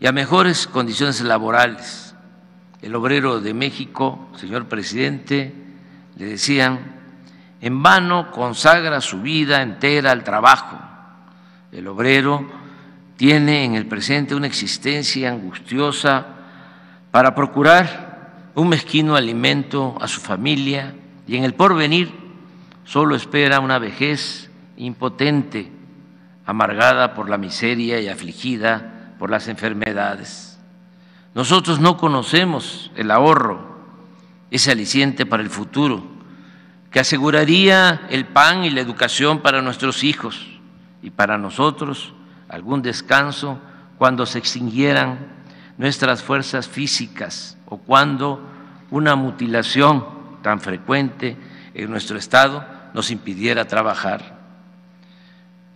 y a mejores condiciones laborales. El obrero de México, señor presidente, le decían, en vano consagra su vida entera al trabajo. El obrero tiene en el presente una existencia angustiosa para procurar un mezquino alimento a su familia y en el porvenir solo espera una vejez impotente, amargada por la miseria y afligida por las enfermedades. Nosotros no conocemos el ahorro, ese aliciente para el futuro, que aseguraría el pan y la educación para nuestros hijos y para nosotros algún descanso cuando se extinguieran nuestras fuerzas físicas o cuando una mutilación tan frecuente en nuestro estado nos impidiera trabajar.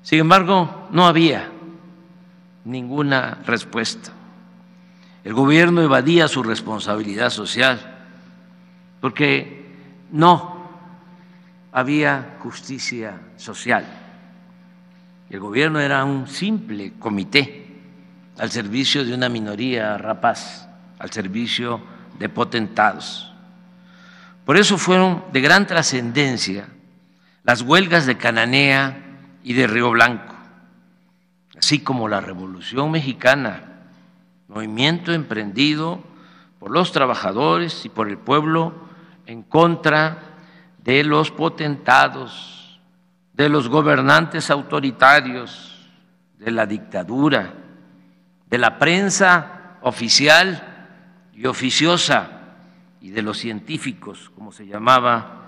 Sin embargo, no había ninguna respuesta. El gobierno evadía su responsabilidad social porque no había justicia social. El gobierno era un simple comité al servicio de una minoría rapaz, al servicio de potentados. Por eso fueron de gran trascendencia las huelgas de Cananea y de Río Blanco, así como la Revolución Mexicana, movimiento emprendido por los trabajadores y por el pueblo en contra de los potentados, de los gobernantes autoritarios, de la dictadura, de la prensa oficial y oficiosa y de los científicos, como se llamaba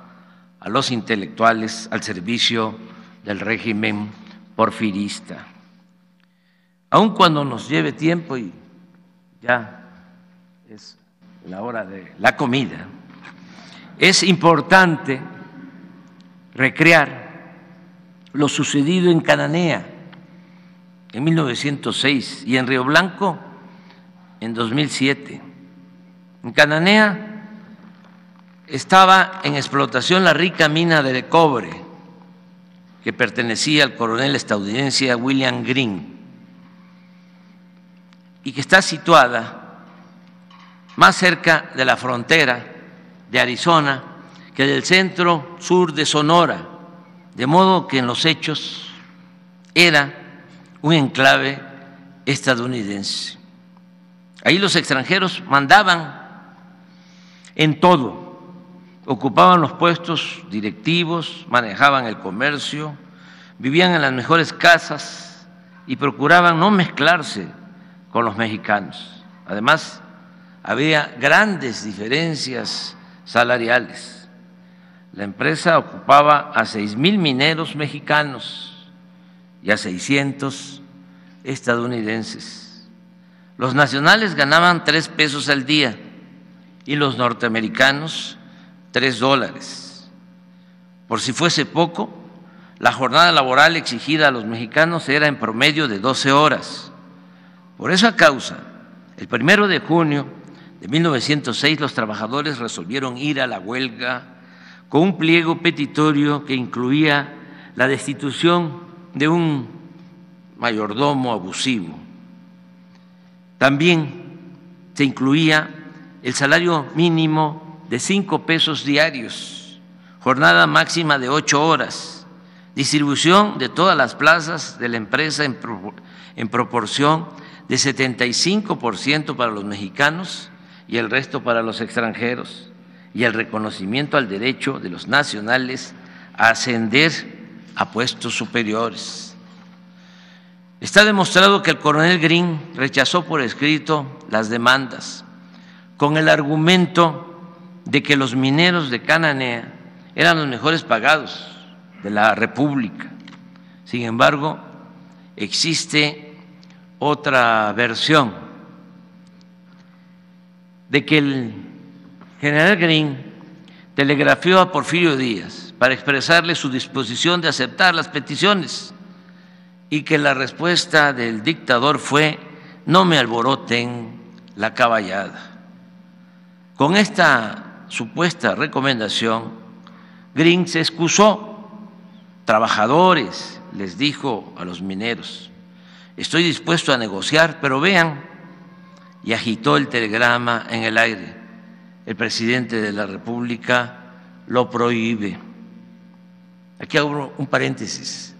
a los intelectuales al servicio del régimen porfirista. Aun cuando nos lleve tiempo y ya es la hora de la comida, es importante recrear lo sucedido en Cananea en 1906 y en Río Blanco en 2007. En Cananea estaba en explotación la rica mina de cobre que pertenecía al coronel estadounidense William Greene y que está situada más cerca de la frontera de Arizona que del centro sur de Sonora, de modo que en los hechos era un enclave estadounidense. Ahí los extranjeros mandaban en todo, ocupaban los puestos directivos, manejaban el comercio, vivían en las mejores casas y procuraban no mezclarse con los mexicanos. Además, había grandes diferencias salariales. La empresa ocupaba a 6,000 mineros mexicanos y a 600 estadounidenses. Los nacionales ganaban 3 pesos al día y los norteamericanos $3. Por si fuese poco, la jornada laboral exigida a los mexicanos era en promedio de 12 horas. Por esa causa, el 1 de junio de 1906 los trabajadores resolvieron ir a la huelga con un pliego petitorio que incluía la destitución de un mayordomo abusivo. También se incluía el salario mínimo de 5 pesos diarios, jornada máxima de 8 horas, distribución de todas las plazas de la empresa en proporción de 75% para los mexicanos y el resto para los extranjeros, y el reconocimiento al derecho de los nacionales a ascender a puestos superiores. Está demostrado que el coronel Green rechazó por escrito las demandas con el argumento de que los mineros de Cananea eran los mejores pagados de la República. Sin embargo, existe otra versión de que el general Green telegrafió a Porfirio Díaz para expresarle su disposición de aceptar las peticiones y que la respuesta del dictador fue: no me alboroten la caballada. Con esta supuesta recomendación, Green se excusó. Trabajadores, les dijo a los mineros, estoy dispuesto a negociar, pero vean, y agitó el telegrama en el aire. El presidente de la República lo prohíbe. Aquí abro un paréntesis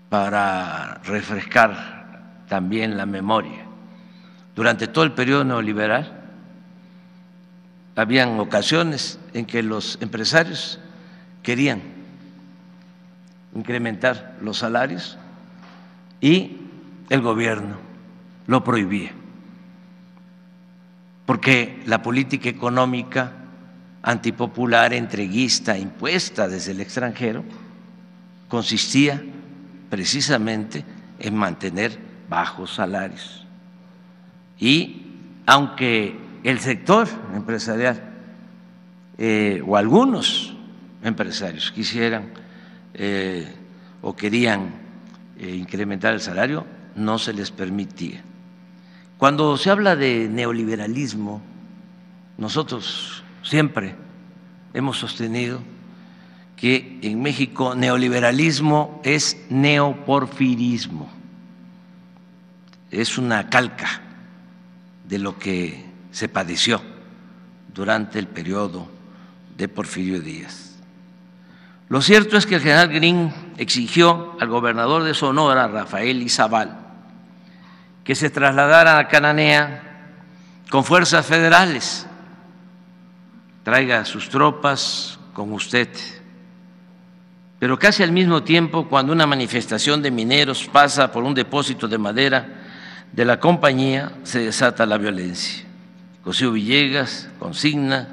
para refrescar también la memoria. Durante todo el periodo neoliberal habían ocasiones en que los empresarios querían incrementar los salarios y el gobierno lo prohibía, porque la política económica antipopular, entreguista, impuesta desde el extranjero, consistía precisamente en mantener bajos salarios. Y aunque el sector empresarial o algunos empresarios quisieran o querían incrementar el salario, no se les permitía. Cuando se habla de neoliberalismo, nosotros siempre hemos sostenido que en México neoliberalismo es neoporfirismo, es una calca de lo que se padeció durante el periodo de Porfirio Díaz. Lo cierto es que el general Green exigió al gobernador de Sonora, Rafael Izabal, que se trasladara a Cananea con fuerzas federales. Traiga sus tropas con usted. Pero casi al mismo tiempo, cuando una manifestación de mineros pasa por un depósito de madera de la compañía, se desata la violencia. Cosío Villegas consigna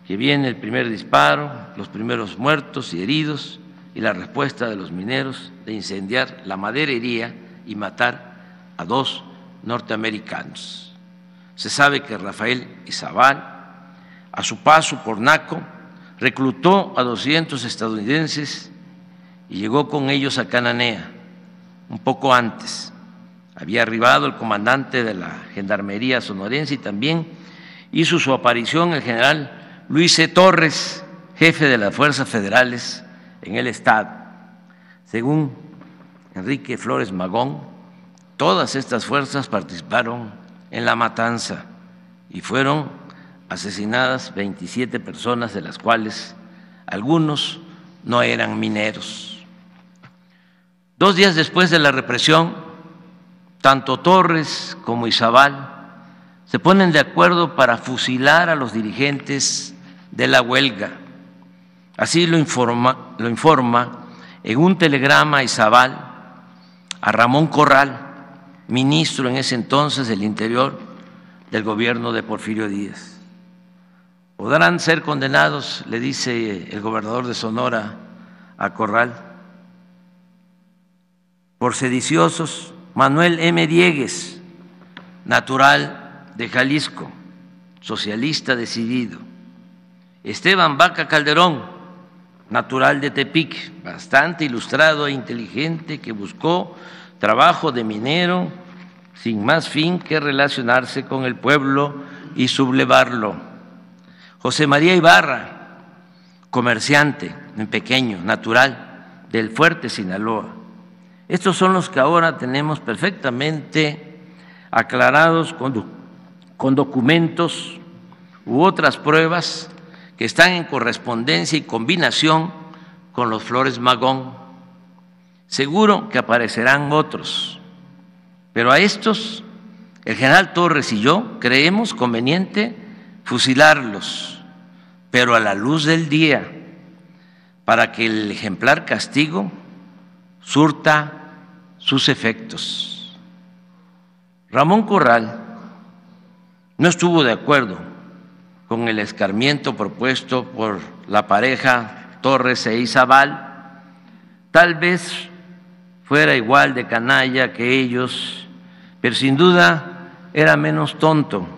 que viene el primer disparo, los primeros muertos y heridos, y la respuesta de los mineros de incendiar la maderería y matar a 2 norteamericanos. Se sabe que Rafael Izabal, a su paso por Naco, reclutó a 200 estadounidenses y llegó con ellos a Cananea. Un poco antes había arribado el comandante de la Gendarmería sonorense y también hizo su aparición el general Luis C. Torres, jefe de las fuerzas federales en el estado. Según Enrique Flores Magón, todas estas fuerzas participaron en la matanza y fueron asesinadas 27 personas, de las cuales algunos no eran mineros. 2 días después de la represión, tanto Torres como Izabal se ponen de acuerdo para fusilar a los dirigentes de la huelga. Así lo informa en un telegrama Izabal a Ramón Corral, ministro en ese entonces del Interior del gobierno de Porfirio Díaz. Podrán ser condenados, le dice el gobernador de Sonora a Corral, por sediciosos, Manuel M. Diegues, natural de Jalisco, socialista decidido; Esteban Vaca Calderón, natural de Tepic, bastante ilustrado e inteligente, que buscó trabajo de minero sin más fin que relacionarse con el pueblo y sublevarlo; José María Ibarra, comerciante en pequeño, natural del Fuerte, Sinaloa. Estos son los que ahora tenemos perfectamente aclarados con documentos u otras pruebas que están en correspondencia y combinación con los Flores Magón. Seguro que aparecerán otros, pero a estos el general Torres y yo creemos conveniente fusilarlos, pero a la luz del día, para que el ejemplar castigo surta sus efectos. Ramón Corral no estuvo de acuerdo con el escarmiento propuesto por la pareja Torres e Izabal. Tal vez fuera igual de canalla que ellos, pero sin duda era menos tonto.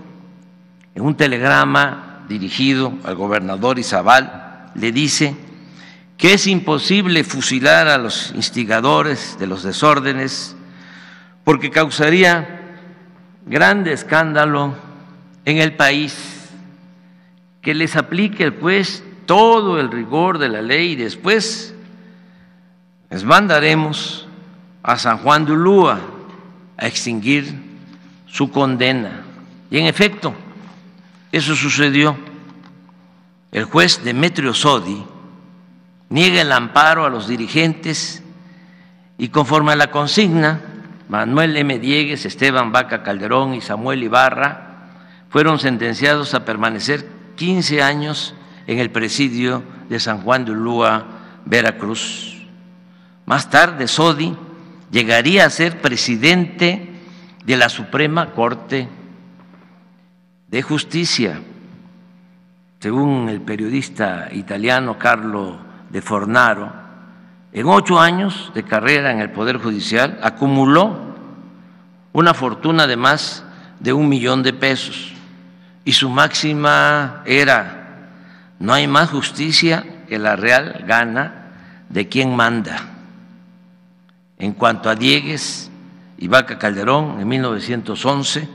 En un telegrama dirigido al gobernador Izabal le dice que es imposible fusilar a los instigadores de los desórdenes porque causaría grande escándalo en el país, que les aplique el juez todo el rigor de la ley y después les mandaremos a San Juan de Ulúa a extinguir su condena. Y en efecto, eso sucedió. El juez Demetrio Sodi niega el amparo a los dirigentes y conforme a la consigna, Manuel M. Diegues, Esteban Vaca Calderón y Samuel Ibarra fueron sentenciados a permanecer 15 años en el presidio de San Juan de Ulúa, Veracruz. Más tarde, Sodi llegaría a ser presidente de la Suprema Corte de Justicia. Según el periodista italiano Carlo de Fornaro, en 8 años de carrera en el Poder Judicial acumuló una fortuna de más de $1 millón y su máxima era: no hay más justicia que la real gana de quien manda. En cuanto a Diegues y Vaca Calderón, en 1911,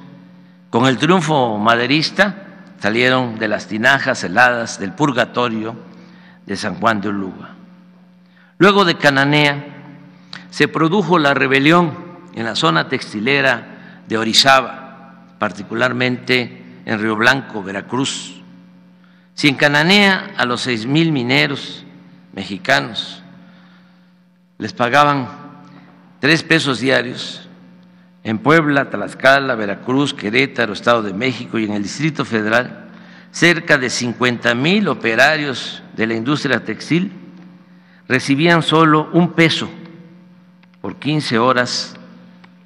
con el triunfo maderista, salieron de las tinajas heladas del purgatorio de San Juan de Ulúa. Luego de Cananea se produjo la rebelión en la zona textilera de Orizaba, particularmente en Río Blanco, Veracruz. Si en Cananea a los 6,000 mineros mexicanos les pagaban 3 pesos diarios, en Puebla, Tlaxcala, Veracruz, Querétaro, Estado de México y en el Distrito Federal, cerca de 50,000 operarios de la industria textil recibían solo 1 peso por 15 horas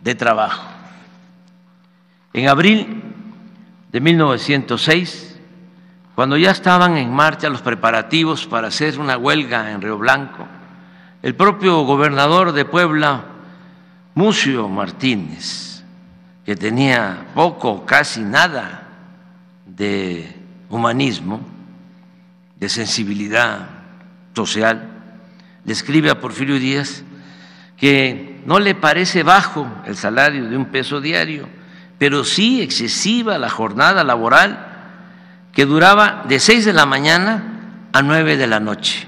de trabajo. En abril de 1906, cuando ya estaban en marcha los preparativos para hacer una huelga en Río Blanco, el propio gobernador de Puebla, Mucio Martínez, que tenía poco o casi nada de humanismo, de sensibilidad social, le escribe a Porfirio Díaz que no le parece bajo el salario de 1 peso diario, pero sí excesiva la jornada laboral que duraba de 6 de la mañana a 9 de la noche.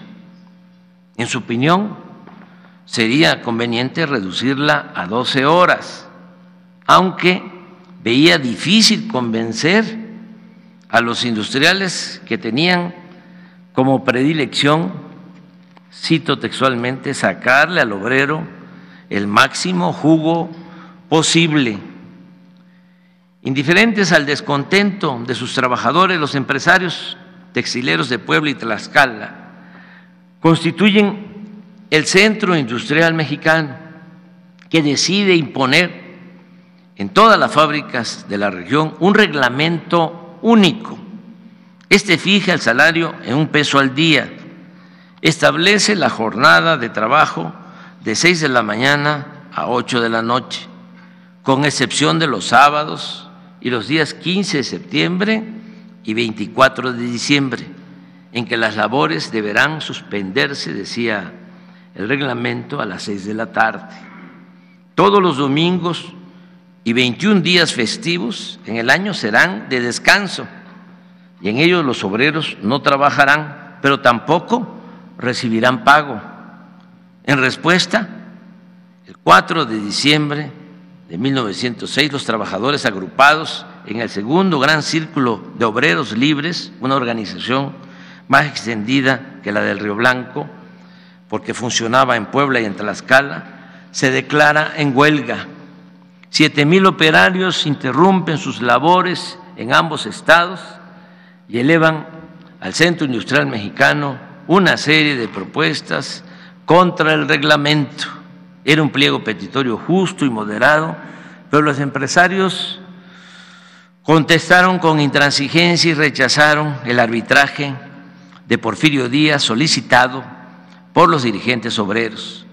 En su opinión, sería conveniente reducirla a 12 horas, aunque veía difícil convencer a los industriales que tenían como predilección, cito textualmente, sacarle al obrero el máximo jugo posible. Indiferentes al descontento de sus trabajadores, los empresarios textileros de Puebla y Tlaxcala constituyen el centro industrial mexicano que decide imponer en todas las fábricas de la región un reglamento único. Este fija el salario en $1 al día, establece la jornada de trabajo de 6 de la mañana a 8 de la noche, con excepción de los sábados y los días 15 de septiembre y 24 de diciembre, en que las labores deberán suspenderse, decía el reglamento, a las 6 de la tarde. Todos los domingos y 21 días festivos en el año serán de descanso, y en ellos los obreros no trabajarán, pero tampoco recibirán pago. En respuesta, el 4 de diciembre de 1906, los trabajadores agrupados en el segundo Gran Círculo de Obreros Libres, una organización más extendida que la del Río Blanco, porque funcionaba en Puebla y en Tlaxcala, se declara en huelga. 7,000 operarios interrumpen sus labores en ambos estados y elevan al Centro Industrial Mexicano una serie de propuestas contra el reglamento. Era un pliego petitorio justo y moderado, pero los empresarios contestaron con intransigencia y rechazaron el arbitraje de Porfirio Díaz solicitado por los dirigentes obreros.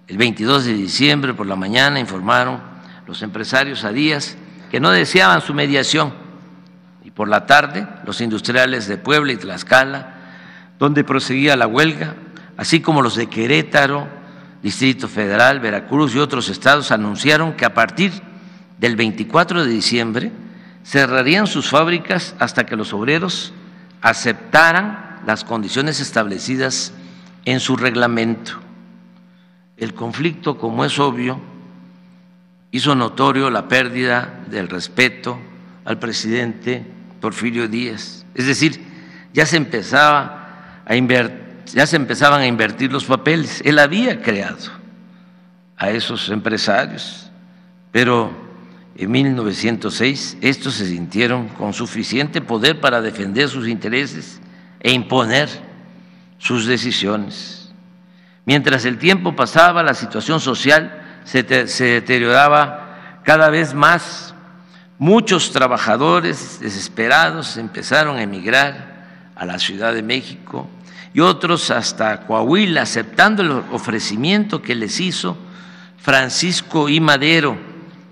El 22 de diciembre por la mañana informaron los empresarios a Díaz que no deseaban su mediación, y por la tarde los industriales de Puebla y Tlaxcala, donde proseguía la huelga, así como los de Querétaro, Distrito Federal, Veracruz y otros estados, anunciaron que a partir del 24 de diciembre cerrarían sus fábricas hasta que los obreros aceptaran las condiciones establecidas en su reglamento. El conflicto, como es obvio, hizo notorio la pérdida del respeto al presidente Porfirio Díaz. Es decir, ya se empezaban a invertir los papeles. Él había creado a esos empresarios, pero en 1906 estos se sintieron con suficiente poder para defender sus intereses e imponer sus decisiones. Mientras el tiempo pasaba, la situación social se deterioraba cada vez más. Muchos trabajadores desesperados empezaron a emigrar a la Ciudad de México y otros hasta Coahuila, aceptando el ofrecimiento que les hizo Francisco I. Madero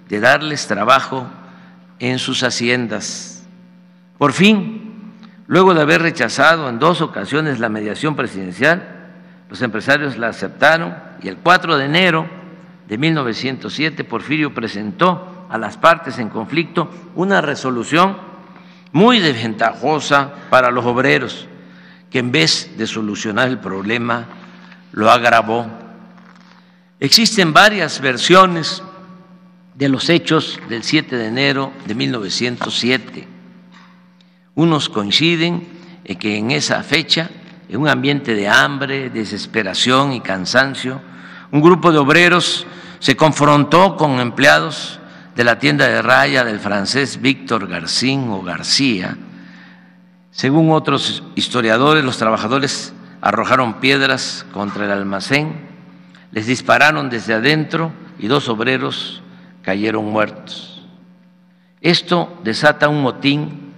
de darles trabajo en sus haciendas. Por fin, luego de haber rechazado en 2 ocasiones la mediación presidencial, los empresarios la aceptaron y el 4 de enero de 1907 Porfirio presentó a las partes en conflicto una resolución muy desventajosa para los obreros, que en vez de solucionar el problema lo agravó. Existen varias versiones de los hechos del 7 de enero de 1907. Unos coinciden en que en esa fecha, en un ambiente de hambre, desesperación y cansancio, un grupo de obreros se confrontó con empleados de la tienda de raya del francés Víctor Garcín o García. Según otros historiadores, los trabajadores arrojaron piedras contra el almacén, les dispararon desde adentro y 2 obreros cayeron muertos. Esto desata un motín,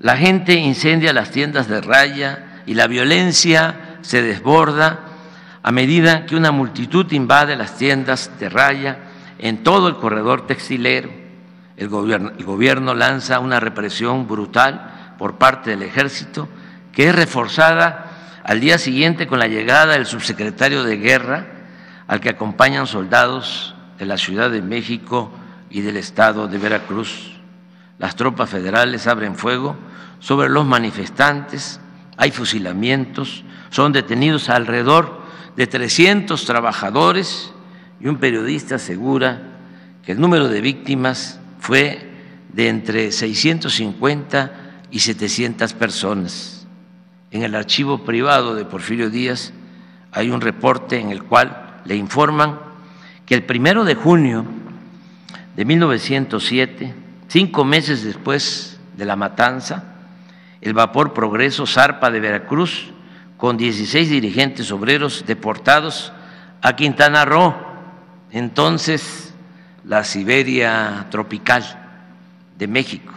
la gente incendia las tiendas de raya y la violencia se desborda a medida que una multitud invade las tiendas de raya en todo el corredor textilero. El gobierno lanza una represión brutal por parte del ejército, que es reforzada al día siguiente con la llegada del subsecretario de Guerra, al que acompañan soldados de la Ciudad de México y del estado de Veracruz. Las tropas federales abren fuego sobre los manifestantes, hay fusilamientos, son detenidos alrededor de 300 trabajadores y un periodista asegura que el número de víctimas fue de entre 650 y 700 personas. En el archivo privado de Porfirio Díaz hay un reporte en el cual le informan que el 1 de junio de 1907, 5 meses después de la matanza, el vapor Progreso zarpa de Veracruz con 16 dirigentes obreros deportados a Quintana Roo, entonces la Siberia tropical de México.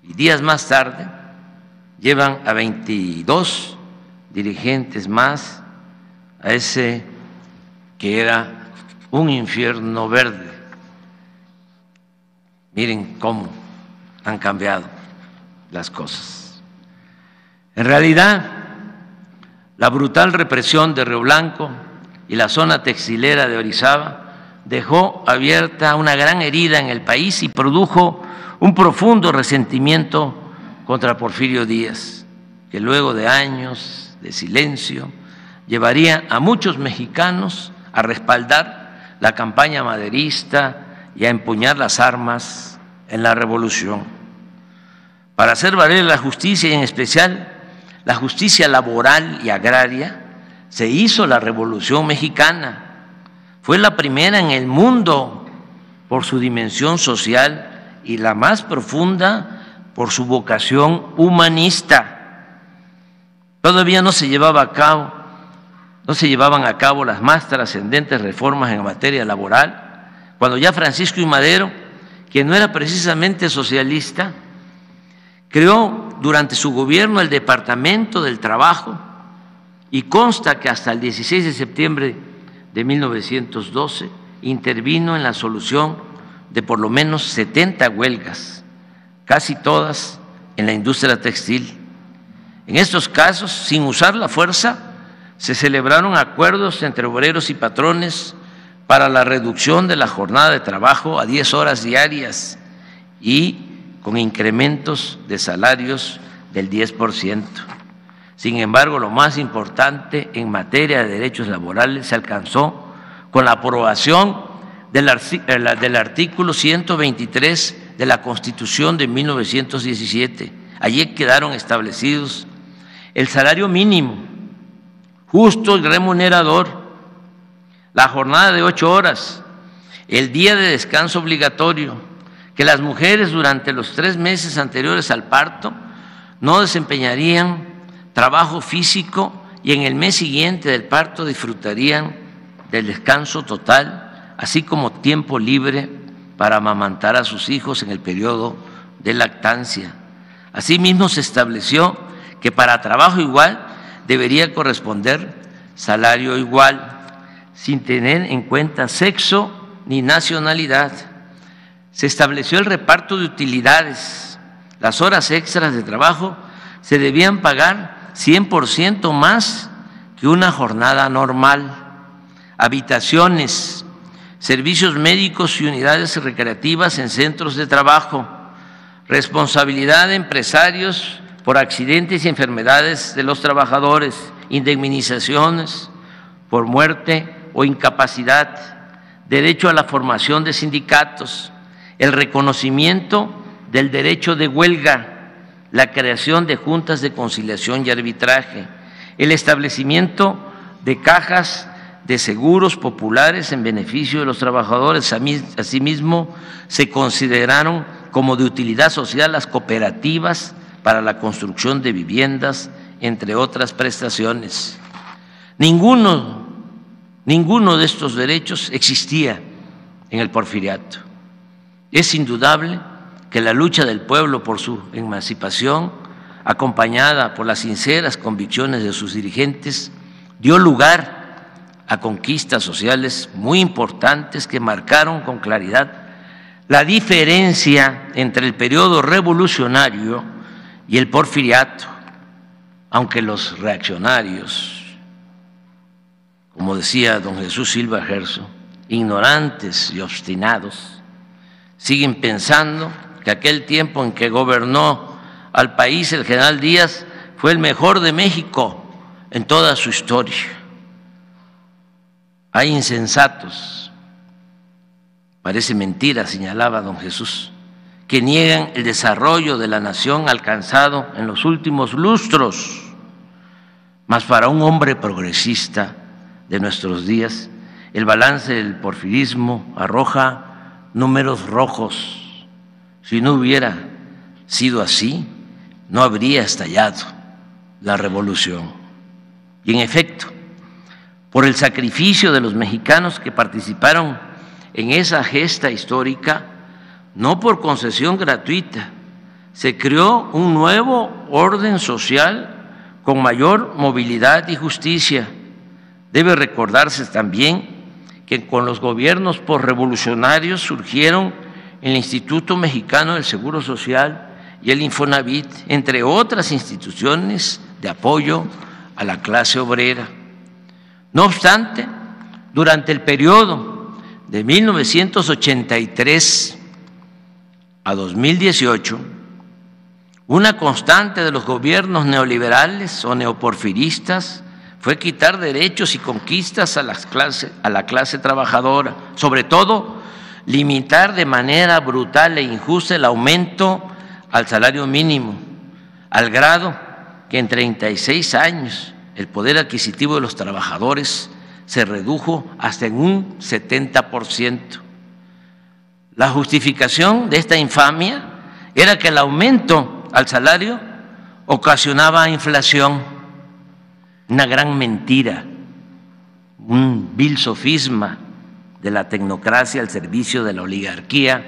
Y días más tarde llevan a 22 dirigentes más a ese que era un infierno verde. Miren cómo han cambiado las cosas. En realidad, la brutal represión de Río Blanco y la zona textilera de Orizaba dejó abierta una gran herida en el país y produjo un profundo resentimiento contra Porfirio Díaz, que luego de años de silencio llevaría a muchos mexicanos a respaldar la campaña maderista y a empuñar las armas en la revolución. Para hacer valer la justicia, y en especial la justicia laboral y agraria, se hizo la Revolución Mexicana. Fue la primera en el mundo por su dimensión social y la más profunda por su vocación humanista. Todavía no se llevaban a cabo las más trascendentes reformas en materia laboral, cuando ya Francisco I. Madero, que no era precisamente socialista, creó durante su gobierno el Departamento del Trabajo, y consta que hasta el 16 de septiembre de 1912 intervino en la solución de por lo menos 70 huelgas, casi todas en la industria textil. En estos casos, sin usar la fuerza, se celebraron acuerdos entre obreros y patrones para la reducción de la jornada de trabajo a 10 horas diarias y con incrementos de salarios del 10%. Sin embargo, lo más importante en materia de derechos laborales se alcanzó con la aprobación del artículo 123 de la Constitución de 1917. Allí quedaron establecidos el salario mínimo, justo y remunerador, la jornada de 8 horas, el día de descanso obligatorio, que las mujeres durante los 3 meses anteriores al parto no desempeñarían trabajo físico y en el mes siguiente del parto disfrutarían del descanso total, así como tiempo libre para amamantar a sus hijos en el periodo de lactancia. Asimismo, se estableció que para trabajo igual debería corresponder salario igual, sin tener en cuenta sexo ni nacionalidad. Se estableció el reparto de utilidades. Las horas extras de trabajo se debían pagar 100% más que una jornada normal. Habitaciones, servicios médicos y unidades recreativas en centros de trabajo, responsabilidad de empresarios por accidentes y enfermedades de los trabajadores, indemnizaciones por muerte o incapacidad, derecho a la formación de sindicatos, el reconocimiento del derecho de huelga, la creación de juntas de conciliación y arbitraje, el establecimiento de cajas de seguros populares en beneficio de los trabajadores. Asimismo, se consideraron como de utilidad social las cooperativas para la construcción de viviendas, entre otras prestaciones. Ninguno de estos derechos existía en el Porfiriato. Es indudable que la lucha del pueblo por su emancipación, acompañada por las sinceras convicciones de sus dirigentes, dio lugar a conquistas sociales muy importantes que marcaron con claridad la diferencia entre el periodo revolucionario y el Porfiriato, aunque los reaccionarios, como decía don Jesús Silva Gerso, ignorantes y obstinados, siguen pensando que aquel tiempo en que gobernó al país el general Díaz fue el mejor de México en toda su historia. Hay insensatos, parece mentira, señalaba don Jesús, que niegan el desarrollo de la nación alcanzado en los últimos lustros. Mas para un hombre progresista de nuestros días, el balance del porfirismo arroja números rojos. Si no hubiera sido así, no habría estallado la revolución. Y en efecto, por el sacrificio de los mexicanos que participaron en esa gesta histórica, no por concesión gratuita, se creó un nuevo orden social con mayor movilidad y justicia. Debe recordarse también que con los gobiernos posrevolucionarios surgieron el Instituto Mexicano del Seguro Social y el Infonavit, entre otras instituciones de apoyo a la clase obrera. No obstante, durante el periodo de 1983 a 2018, una constante de los gobiernos neoliberales o neoporfiristas fue quitar derechos y conquistas a la clase trabajadora, sobre todo limitar de manera brutal e injusta el aumento al salario mínimo, al grado que en 36 años el poder adquisitivo de los trabajadores se redujo hasta en un 70%. La justificación de esta infamia era que el aumento al salario ocasionaba inflación, una gran mentira, un vil sofisma de la tecnocracia al servicio de la oligarquía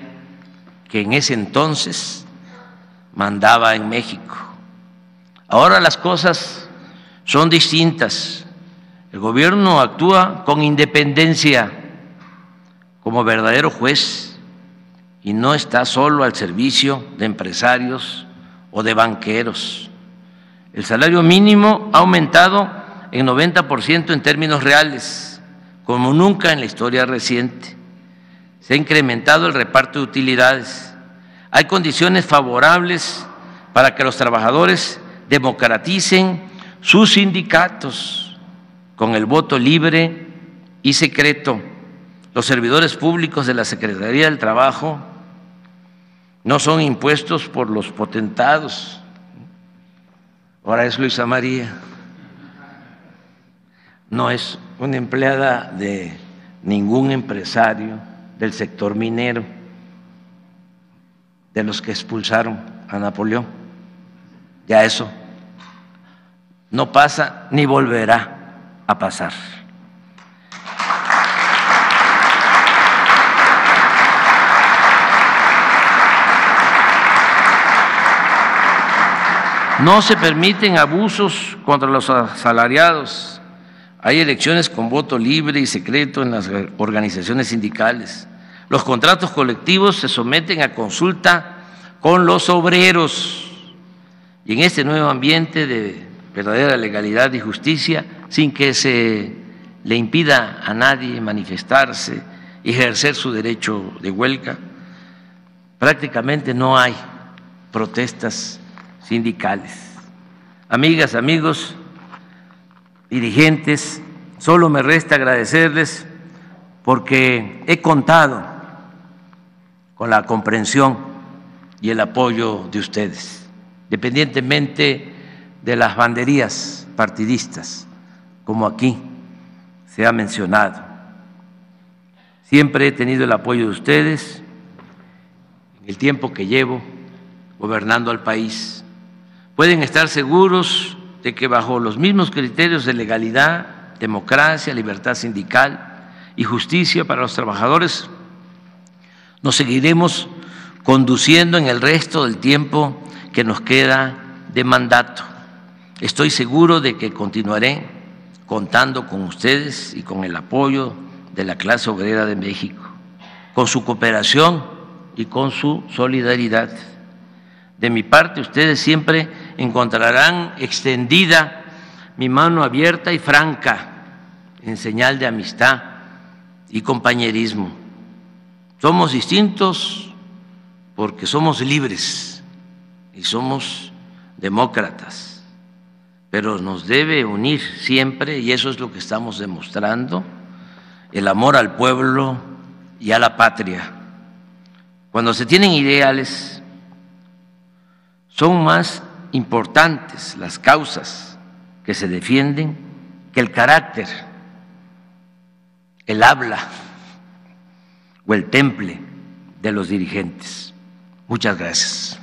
que en ese entonces mandaba en México. Ahora las cosas son distintas. El gobierno actúa con independencia como verdadero juez y no está solo al servicio de empresarios o de banqueros. El salario mínimo ha aumentado en 90% en términos reales, como nunca en la historia reciente. Se ha incrementado el reparto de utilidades. Hay condiciones favorables para que los trabajadores democraticen sus sindicatos con el voto libre y secreto. Los servidores públicos de la Secretaría del Trabajo no son impuestos por los potentados. Ahora es Luisa María. No es una empleada de ningún empresario del sector minero, de los que expulsaron a Napoleón. Ya eso no pasa ni volverá a pasar. No se permiten abusos contra los asalariados. Hay elecciones con voto libre y secreto en las organizaciones sindicales. Los contratos colectivos se someten a consulta con los obreros. Y en este nuevo ambiente de verdadera legalidad y justicia, sin que se le impida a nadie manifestarse y ejercer su derecho de huelga, prácticamente no hay protestas sindicales. Amigas, amigos, dirigentes, solo me resta agradecerles porque he contado con la comprensión y el apoyo de ustedes, independientemente de las banderías partidistas, como aquí se ha mencionado. Siempre he tenido el apoyo de ustedes en el tiempo que llevo gobernando al país. Pueden estar seguros de que bajo los mismos criterios de legalidad, democracia, libertad sindical y justicia para los trabajadores, nos seguiremos conduciendo en el resto del tiempo que nos queda de mandato. Estoy seguro de que continuaré contando con ustedes y con el apoyo de la clase obrera de México, con su cooperación y con su solidaridad. De mi parte, ustedes siempre encontrarán extendida mi mano abierta y franca en señal de amistad y compañerismo. Somos distintos porque somos libres y somos demócratas, pero nos debe unir siempre, y eso es lo que estamos demostrando, el amor al pueblo y a la patria. Cuando se tienen ideales, son más importantes las causas que se defienden que el carácter, el habla o el temple de los dirigentes. Muchas gracias.